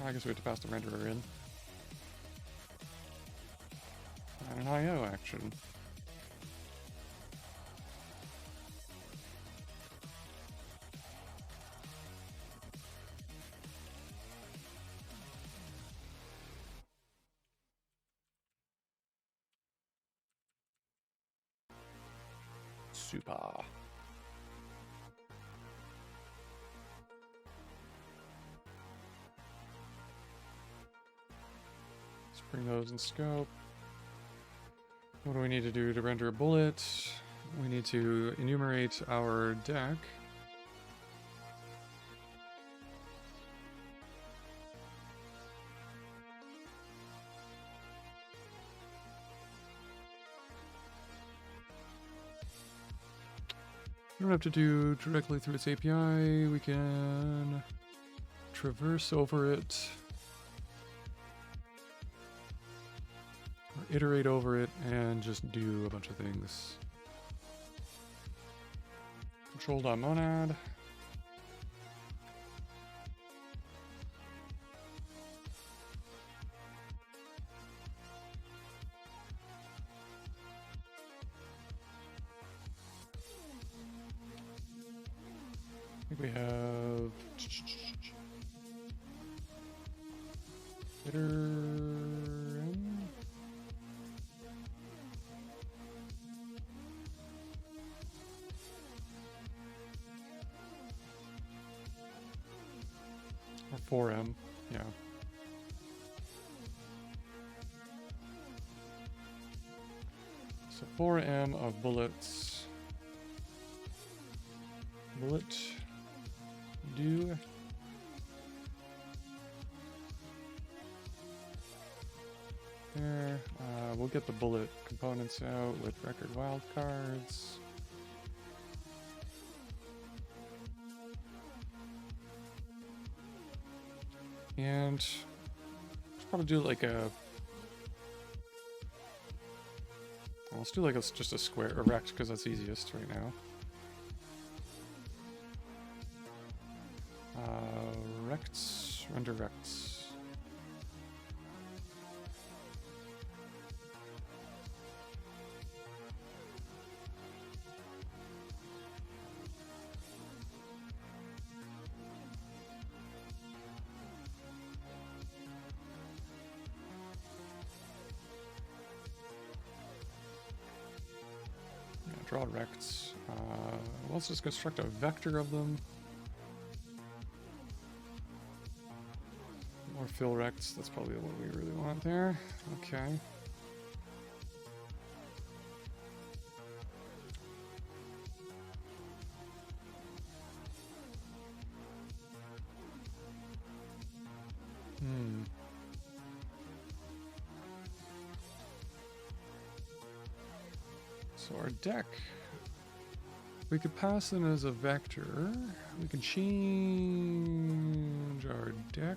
Speaker 1: I guess we have to pass the renderer in. And an IO action. Super. Let's bring those in scope. What do we need to do to render a bullet? We need to enumerate our deck. We don't have to do directly through its API. We can traverse over it, or iterate over it, and just do a bunch of things. Control.monad. I think we have iterum. Or 4M, yeah. So 4M of bullets. Bullet. Do. There. We'll get the bullet components out with record wildcards. And let's probably do like a. Well, let's do like just a square, a rect, because that's easiest right now. Rects, render rects. Yeah, draw rects. Let's just construct a vector of them. Or fill rects, that's probably what we really want there. Okay. So our deck, we could pass in as a vector. We can change our deck.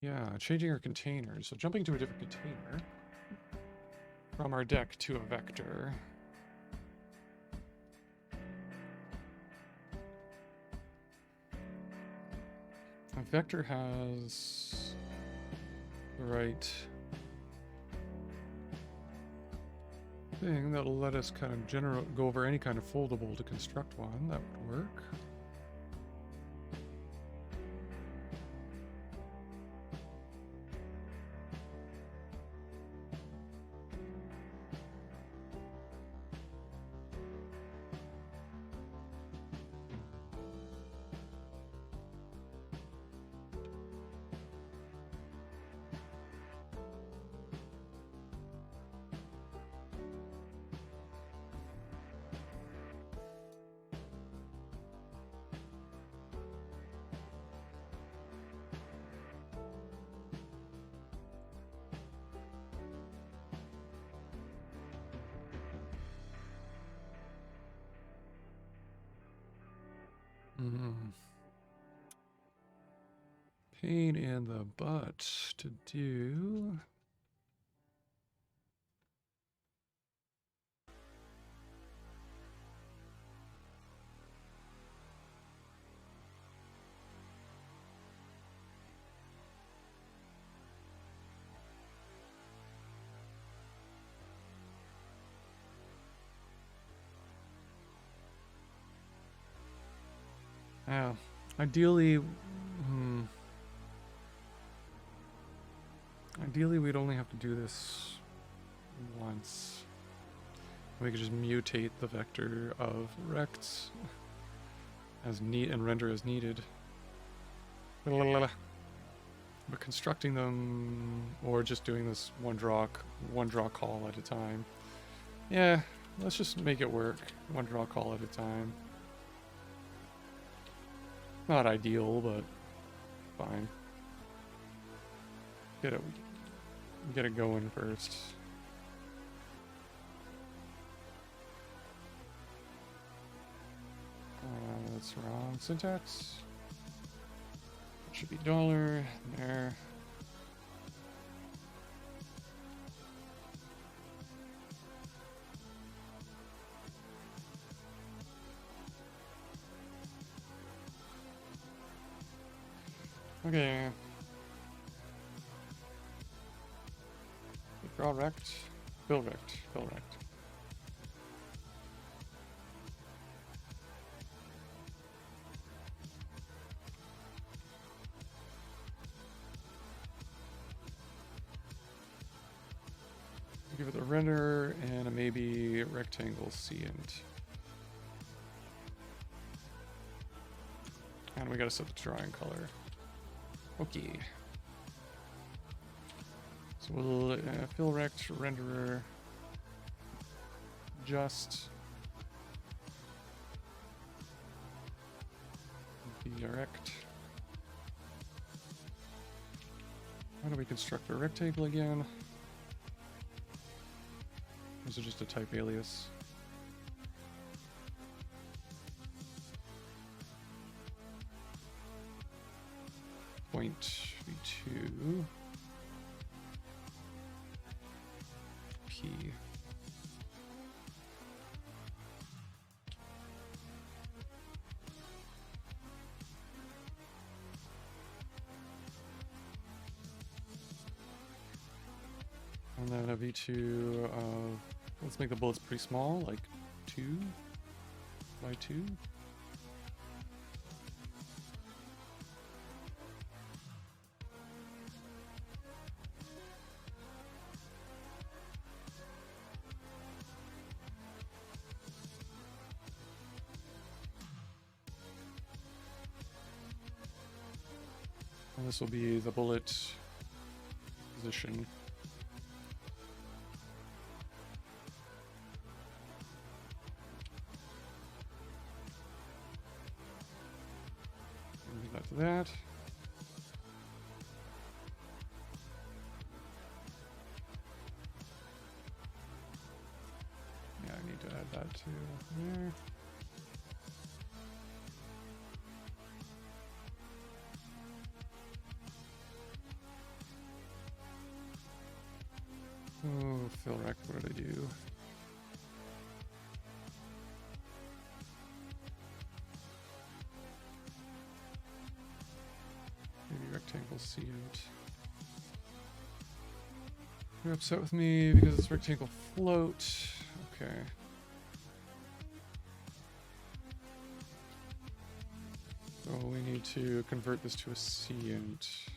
Speaker 1: Yeah, changing our containers. So jumping to a different container from our deck to a vector. A vector has the right thing that'll let us kind of go over any kind of foldable to construct one. That would work. Pain in the butt to do. Yeah, ideally, ideally we'd only have to do this once. We could just mutate the vector of rects as neat and render as needed. But constructing them or just doing this one draw call at a time. Yeah, let's just make it work. One draw call at a time. Not ideal, but fine. Get it going first. That's wrong syntax. It should be dollar there. Okay. Draw rect, fill rect, fill rect. Give it the render and a maybe rectangle scient. And we gotta set the drawing color. Okay. So we'll fill rect renderer just direct. How do we construct a rectangle again? Is it just a type alias? Point v2 p. And then a v2 of, let's make the bullets pretty small, like 2 by 2. And this will be the bullet position. Leave that to that. Yeah, I need to add that to there. Oh, fill rect, what did I do? Maybe rectangle scient. You're upset with me because it's rectangle float. Okay. So we need to convert this to a scient.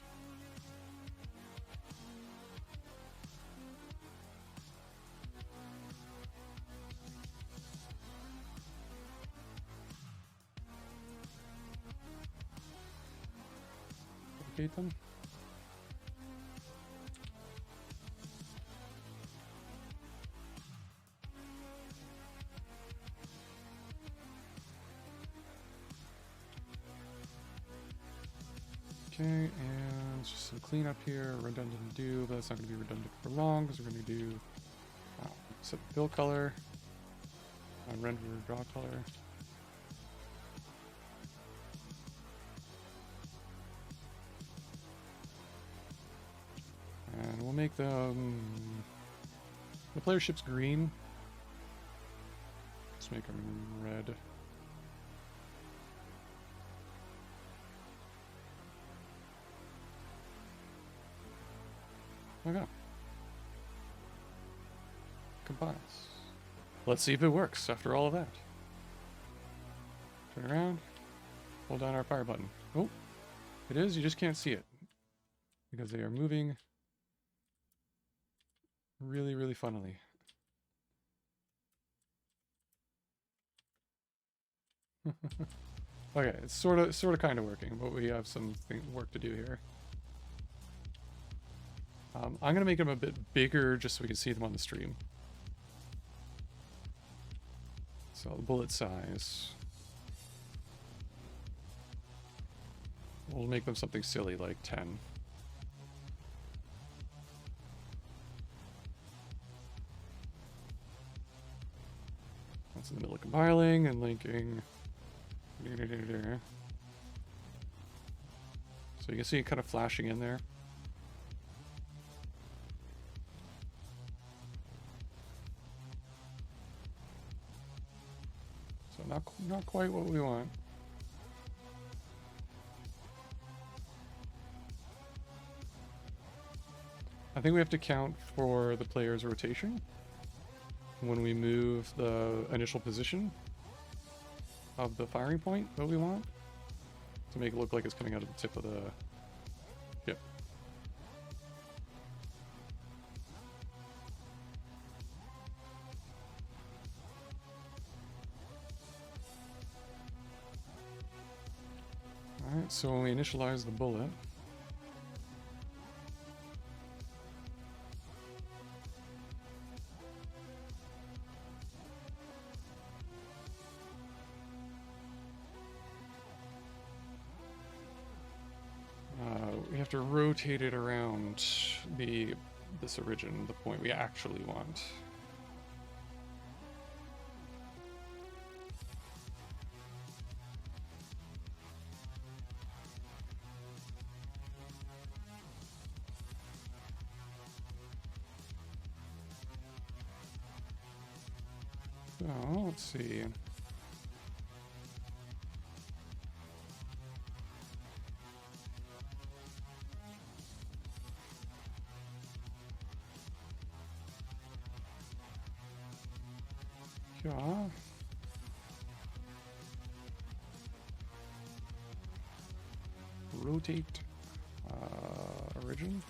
Speaker 1: Duplicate them. Okay, and just some cleanup here. Redundant do, but that's not going to be redundant for long because we're going to do set fill color, render draw color. the player ship's green. Let's make them red. Okay. Combines. Let's see if it works after all of that. Turn around. Hold down our fire button. Oh, it is. You just can't see it because they are moving really, really funnily. Okay, it's sort of kind of working, but we have some work to do here. I'm gonna make them a bit bigger just so we can see them on the stream. So bullet size. We'll make them something silly like 10. That's in the middle of compiling and linking. So you can see it kind of flashing in there. So not quite what we want. I think we have to count for the player's rotation when we move the initial position of the firing point that we want to make it look like it's coming out of the tip of the ship. Alright, so when we initialize the bullet, we have to rotate it around this origin, the point we actually want. So, let's see. Yeah. Rotate origin.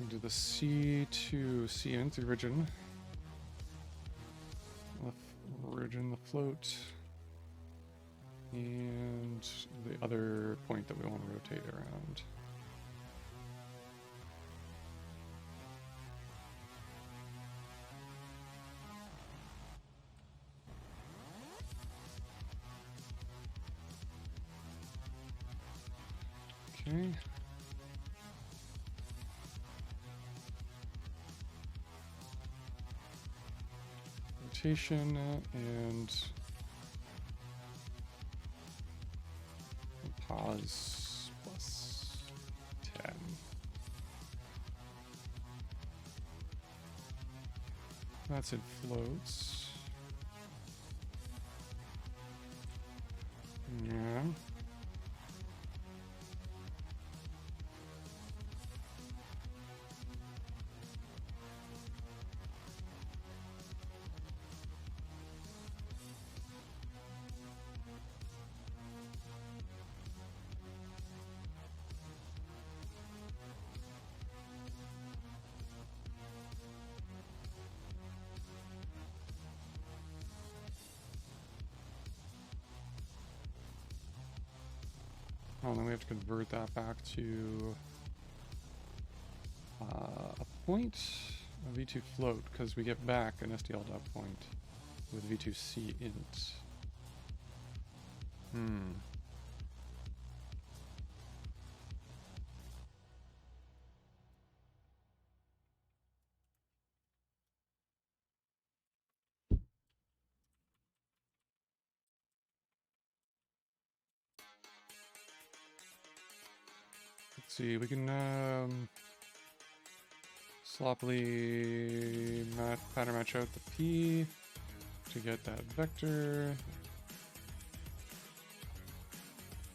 Speaker 1: Do the C to C nth origin. Origin, the float, and the other point that we want to rotate around. Okay. Rotation and pause plus 10. That's in floats. Yeah. Oh, and then we have to convert that back to a point, a v2 float, because we get back an STL dot point with v2c int. see. We can sloppily pattern match out the P to get that vector.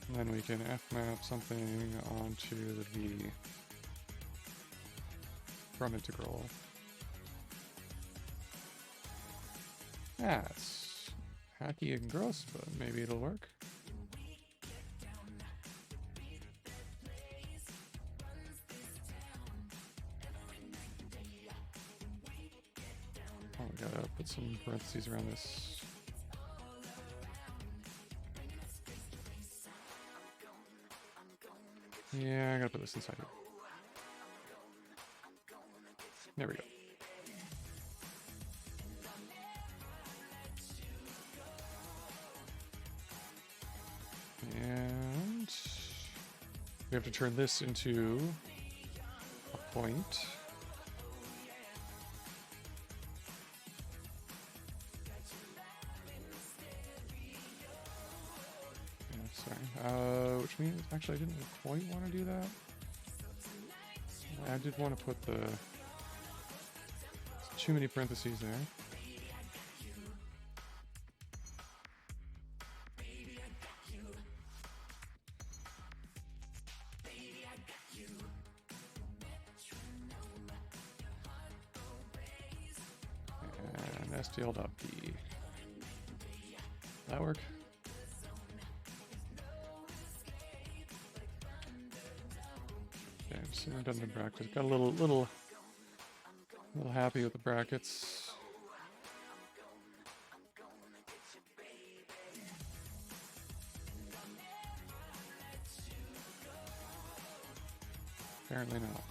Speaker 1: And then we can F-map something onto the V from integral. That's hacky and gross, but maybe it'll work. Oh, we gotta put some parentheses around this. Yeah, I gotta put this inside here. There we go. And we have to turn this into a point. Sorry. Which means actually I didn't quite want to do that. I did want to put the too many parentheses there. And STL.B. That work? Okay, so we're done the brackets. Got a little happy with the brackets. Apparently not.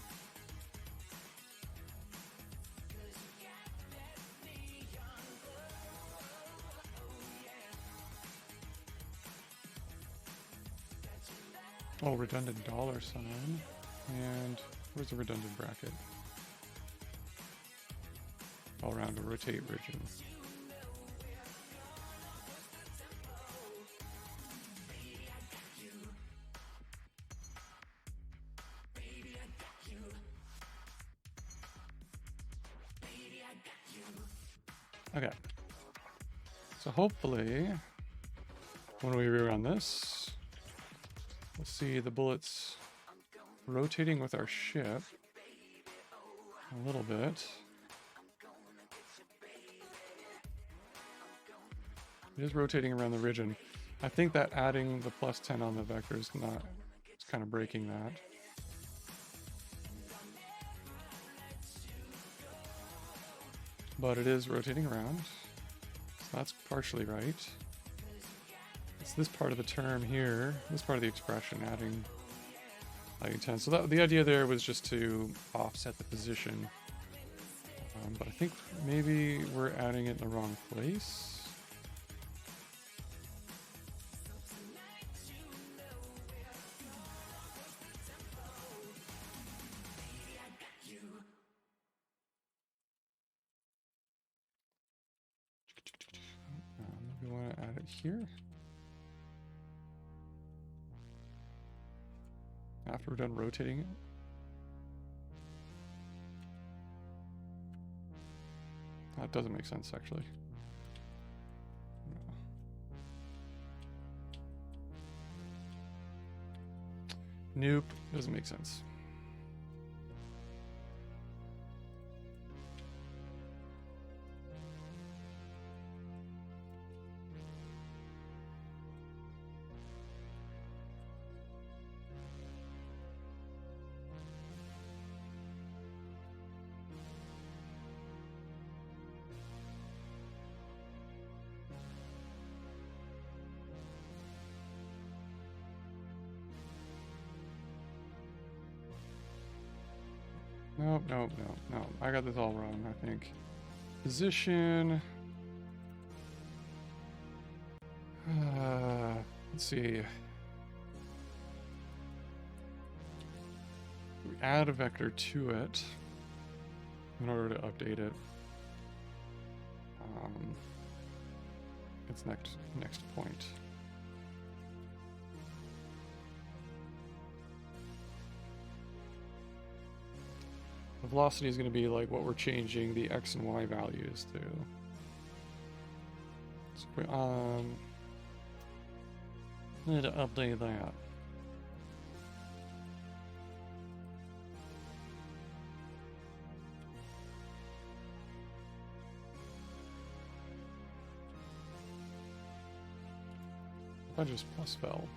Speaker 1: Oh, redundant $sign. And where's the redundant bracket? All around a rotate region. Okay. So hopefully, when we rerun this, we'll see the bullets rotating with our ship a little bit. It is rotating around the region. I think that adding the +10 on the vector is not, it's kind of breaking that. But it is rotating around, so that's partially right. It's this part of the term here, this part of the expression, adding 10. So that, the idea there was just to offset the position. But I think maybe we're adding it in the wrong place. We want to add it here. After we're done rotating it. That doesn't make sense, actually. No. Nope, doesn't make sense. Nope. I got this all wrong, I think. Position. Let's see. We add a vector to it in order to update it. Its next point. velocity is going to be like what we're changing the x and y values to. So we, need to update that. I just plus fell.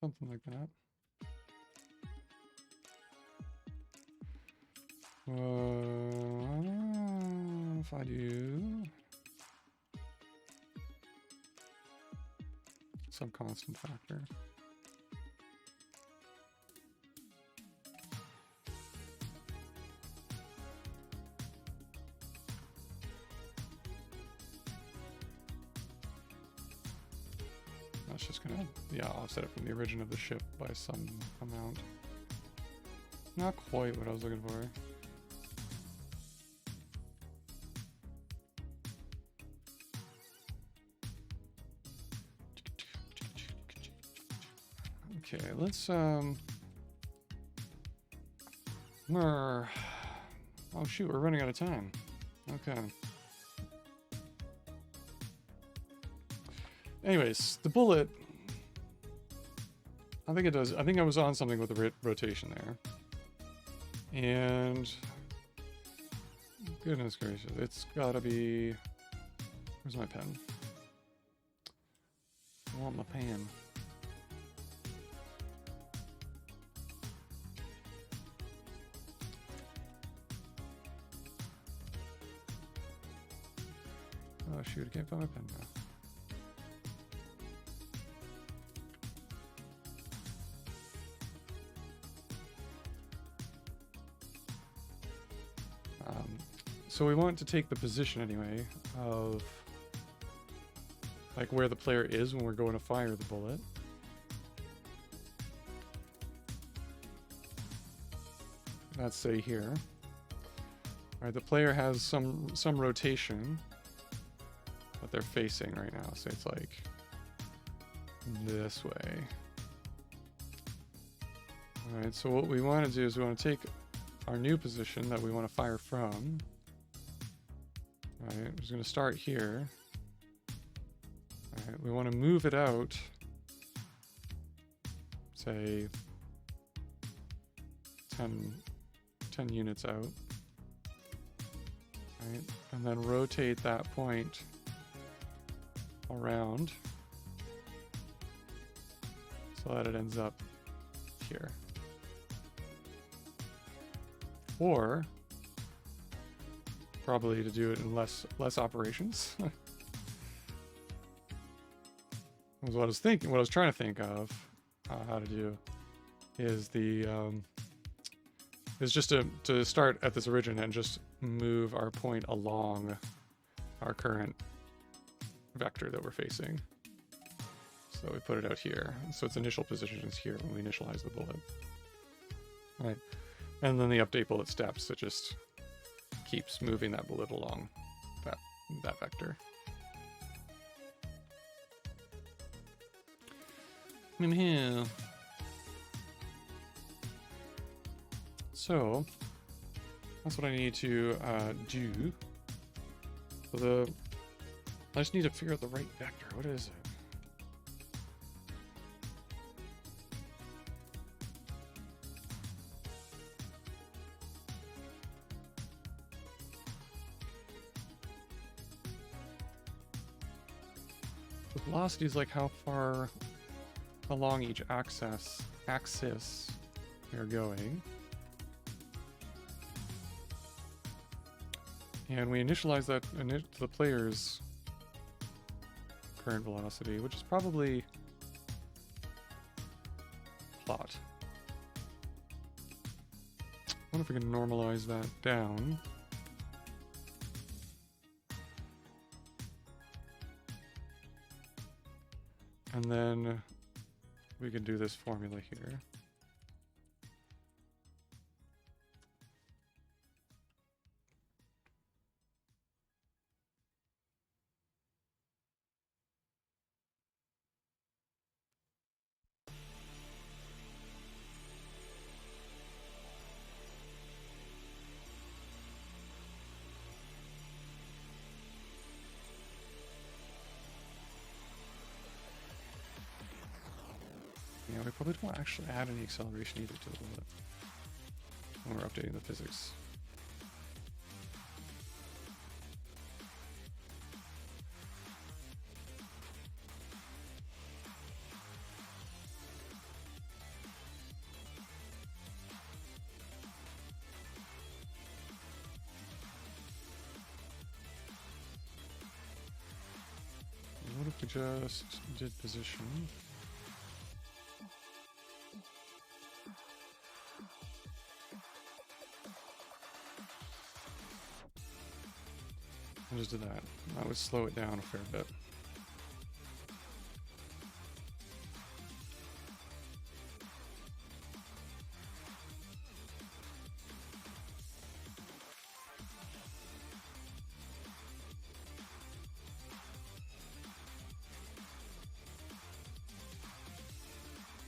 Speaker 1: Something like that. If I do some constant factor. That's just gonna, yeah, offset it from the origin of the ship by some amount. Not quite what I was looking for. Okay, let's oh shoot, we're running out of time. Okay. Anyways, the bullet, I think it does. I think I was on something with the rotation there. And goodness gracious, it's gotta be, where's my pen? I want my pen. Oh shoot, I can't find my pen now. So we want to take the position anyway of like where the player is when we're going to fire the bullet. Let's say here. All right, the player has some rotation that they're facing right now. So it's like this way. All right, so what we want to do is we want to take our new position that we want to fire from. Alright, I'm just going to start here. Alright, we want to move it out, say, 10 units out. Alright, and then rotate that point around so that it ends up here. Or probably to do it in less operations. Was what I was thinking. What I was trying to think of how to do is the is just to start at this origin and just move our point along our current vector that we're facing. So we put it out here. So its initial position is here when we initialize the bullet. All right, and then the update bullet steps. It just keeps moving that bullet along that vector. So that's what I need to do. So I just need to figure out the right vector. What is it? Velocity is like how far along each axis you're going. And we initialize that to the player's current velocity, which is probably plot. I wonder if we can normalize that down. And then we can do this formula here. Yeah, we probably don't actually add any acceleration either to the bullet when we're updating the physics. What if we just did position? I just did that. That would slow it down a fair bit.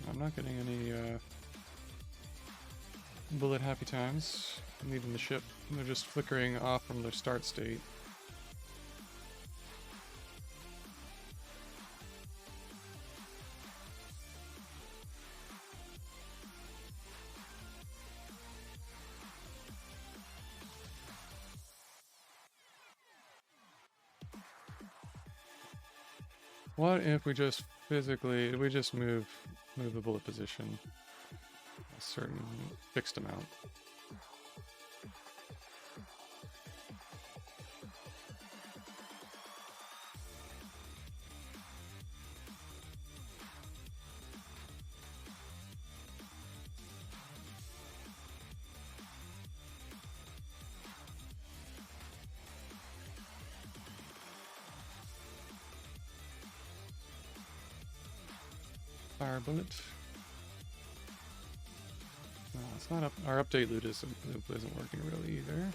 Speaker 1: I'm not getting any bullet happy times leaving the ship. They're just flickering off from their start state. What if we just physically, we just move the bullet position a certain fixed amount? Fire bullet. No, it's not up. Our update loop isn't working really either.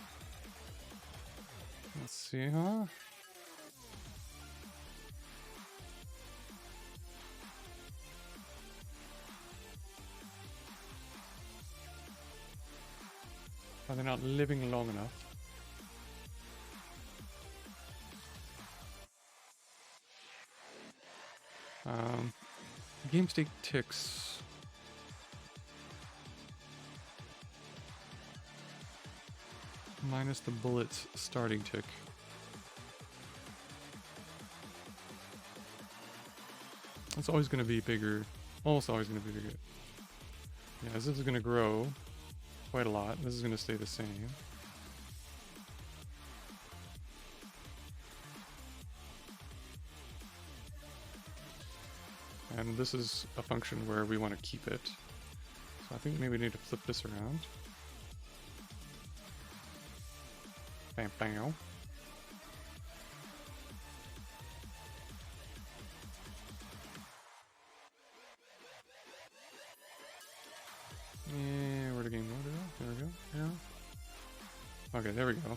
Speaker 1: Let's see, huh? Are they not living long enough? Game state ticks. Minus the bullet's starting tick. It's always going to be bigger. Almost always going to be bigger. Yeah, this is going to grow quite a lot. This is going to stay the same. And this is a function where we want to keep it. So I think maybe we need to flip this around. Bam, bam. Yeah, where'd the game go? There we go. Yeah. Okay, there we go.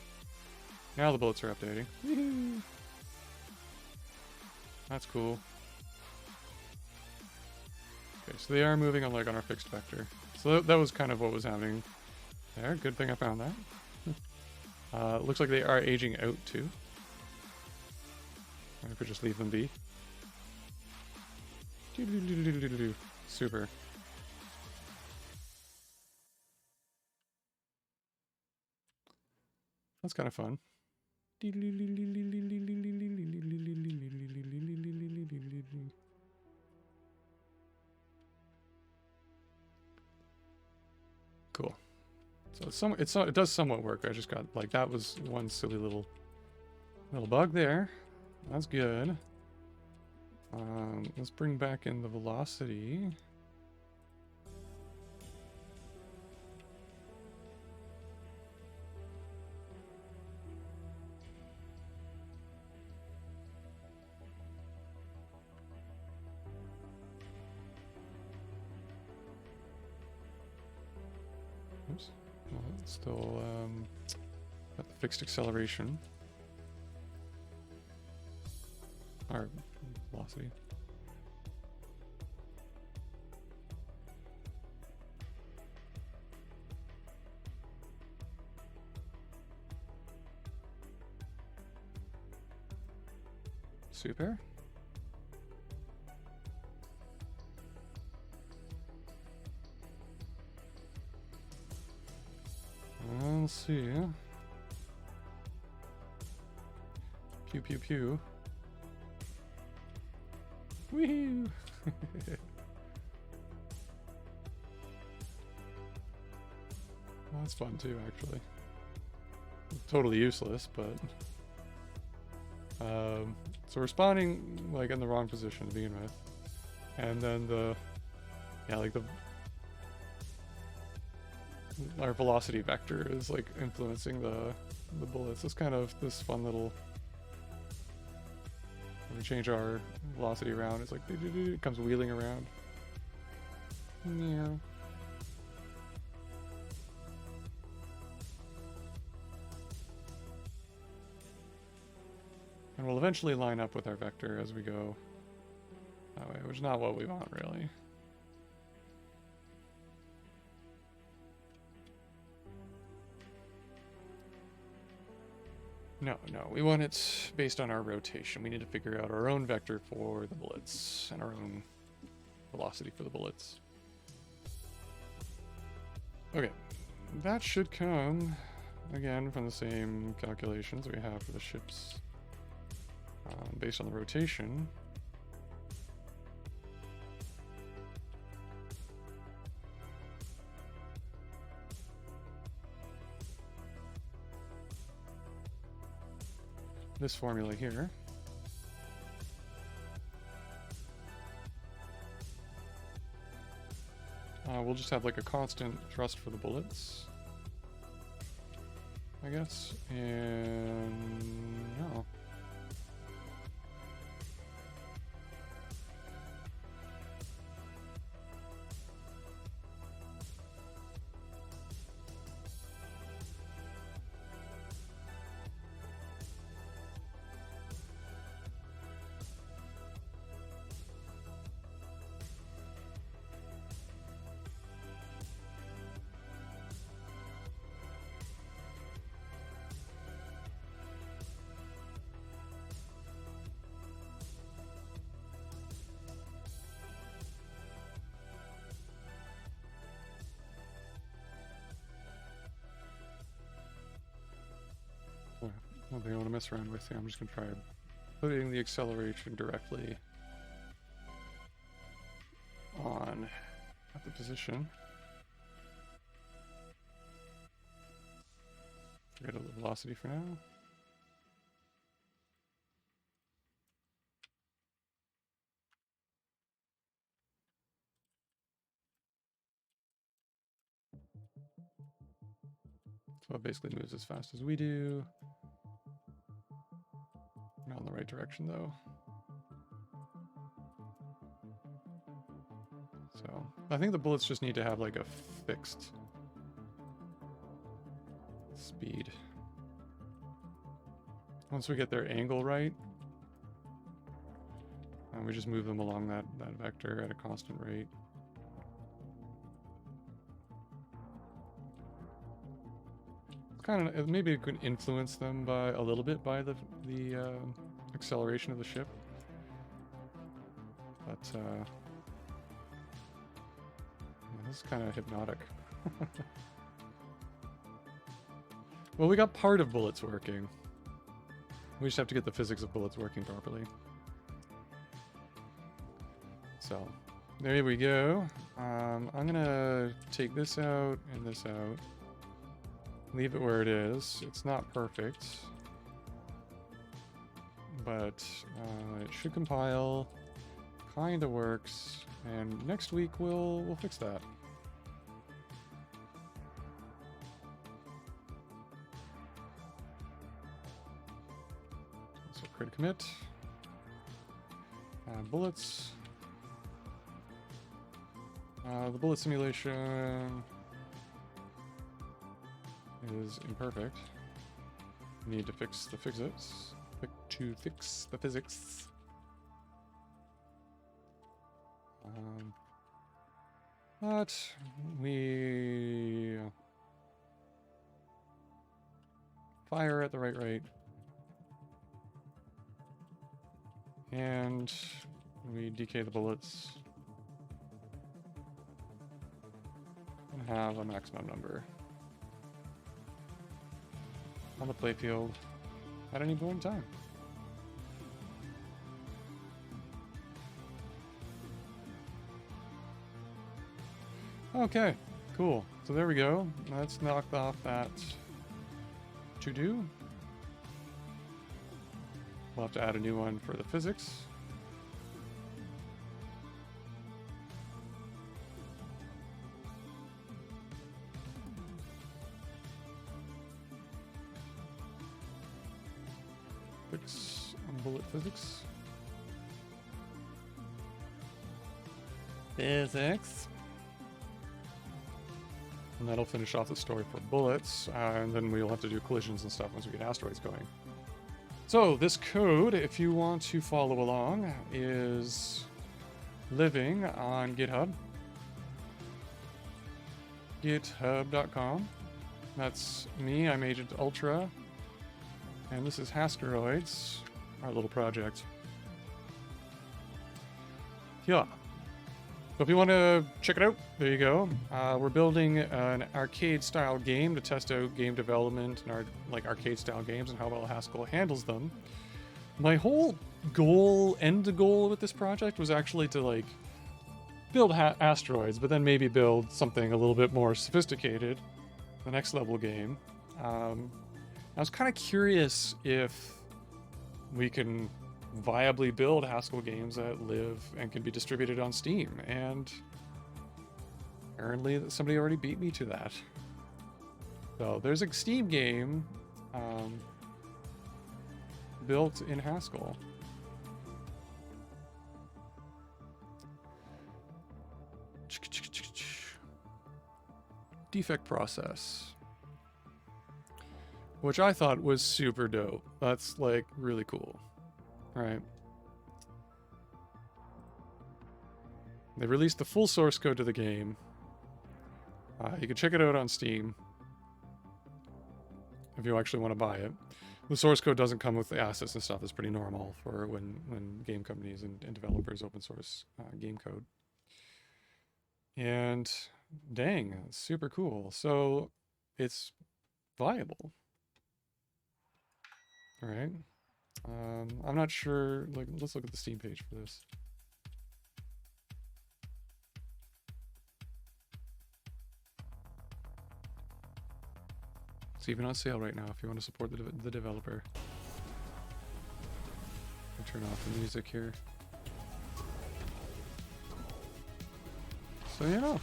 Speaker 1: Now the bullets are updating. Woohoo! That's cool. Okay, so they are moving on like on our fixed vector. So that was kind of what was happening there. Good thing I found that. Looks like they are aging out too. I could just leave them be. Super. That's kind of fun. Cool. So it does somewhat work. I just got like that was one silly little bug there. That's good. Let's bring back in the velocity. Still got the fixed acceleration. Or velocity. Super. Let's see. Pew pew pew. Woohoo! Well, that's fun too, actually. Totally useless, but so we're spawning like in the wrong position to begin with, and then our velocity vector is like influencing the bullets. It's kind of this fun little. When we change our velocity around, it's like it comes wheeling around. Meow. And we'll eventually line up with our vector as we go that way, which is not what we want, really. No, we want it based on our rotation. We need to figure out our own vector for the bullets and our own velocity for the bullets. Okay, that should come, again, from the same calculations we have for the ships. Based on the rotation. This formula here. We'll just have like a constant thrust for the bullets, I guess, and no. One thing I want to mess around with here, I'm just going to try putting the acceleration directly on at the position. Forget the velocity for now. So it basically moves as fast as we do. Not in the right direction, though. So I think the bullets just need to have like a fixed speed. Once we get their angle right, we just move them along that vector at a constant rate. Kind of, maybe it could influence them by a little bit by the acceleration of the ship, but this is kind of hypnotic. Well, we got part of bullets working. We just have to get the physics of bullets working properly. So there we go. I'm gonna take this out and this out. Leave it where it is. It's not perfect, but it should compile. Kinda works, and next week we'll fix that. So create a commit. Bullets. The bullet simulation. is imperfect. Need to fix the physics. Fix the physics. But we fire at the right rate. And we decay the bullets. And have a maximum number on the playfield at any point in time. Okay, cool. So there we go. Let's knock off that to do. We'll have to add a new one for the physics. Fix on bullet physics. Physics. And that'll finish off the story for bullets, and then we'll have to do collisions and stuff once we get asteroids going. So this code, if you want to follow along, is living on GitHub. GitHub.com. That's me, I'm Agent Ultra. And this is Asteroids, our little project. Yeah. So if you want to check it out, there you go. We're building an arcade-style game to test out game development and arcade-style games and how well Haskell handles them. My whole end goal with this project was actually to build asteroids, but then maybe build something a little bit more sophisticated, the next level game. I was kind of curious if we can viably build Haskell games that live and can be distributed on Steam, and apparently somebody already beat me to that. So there's a Steam game built in Haskell. Defect process, which I thought was super dope. That's really cool. Right. They released the full source code to the game. You can check it out on Steam if you actually want to buy it. The source code doesn't come with the assets and stuff. That's pretty normal for when game companies and developers open source game code. And dang, it's super cool. So it's viable. All right. I'm not sure, let's look at the Steam page for this. It's even on sale right now if you want to support the developer. I'll turn off the music here. So yeah,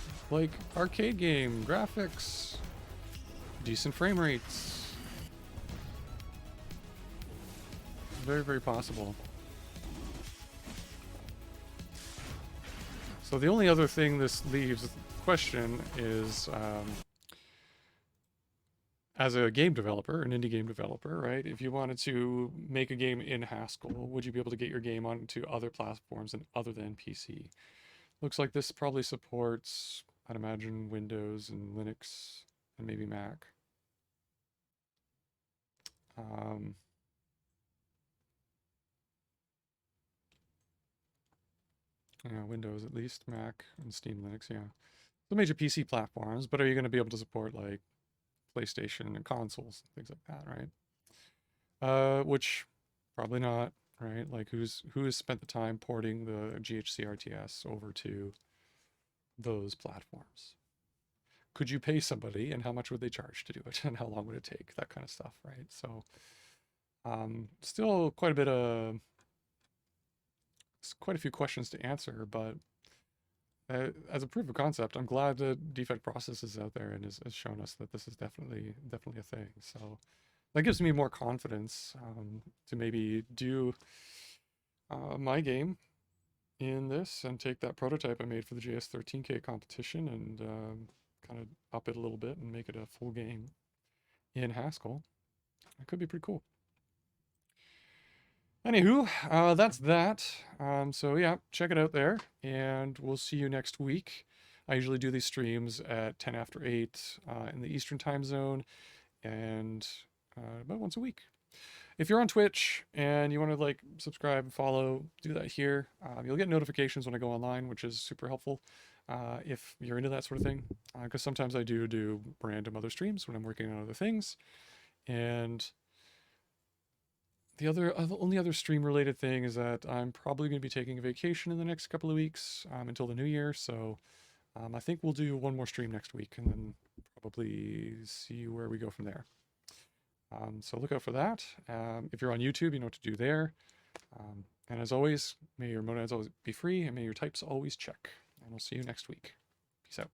Speaker 1: arcade game, graphics, decent frame rates. Very, very possible. So the only other thing this leaves question is, as a game developer, an indie game developer, right? If you wanted to make a game in Haskell, would you be able to get your game onto other platforms other than PC? Looks like this probably supports, I'd imagine, Windows and Linux and maybe Mac. Yeah, Windows at least, Mac, and Steam Linux, yeah. The major PC platforms, but are you going to be able to support PlayStation and consoles, things like that, right? Which probably not, right? Who has spent the time porting the GHC RTS over to those platforms? Could you pay somebody, and how much would they charge to do it, and how long would it take? That kind of stuff, right? So, still quite a few questions to answer, but as a proof of concept, I'm glad that defect process is out there and has shown us that this is definitely a thing. So that gives me more confidence to maybe do my game in this and take that prototype I made for the JS13K competition and kind of up it a little bit and make it a full game. in Haskell. It could be pretty cool. Anywho, that's that. So yeah, check it out there, and we'll see you next week. I usually do these streams at 10 after 8 in the Eastern time zone, and about once a week. If you're on Twitch and you want to like subscribe, follow, do that here. You'll get notifications when I go online, which is super helpful if you're into that sort of thing. Because sometimes I do random other streams when I'm working on other things, and the only other stream related thing is that I'm probably going to be taking a vacation in the next couple of weeks until the new year. So I think we'll do one more stream next week and then probably see where we go from there. So look out for that. If you're on YouTube, you know what to do there. And as always, may your monads always be free and may your types always check. And we'll see you next week. Peace out.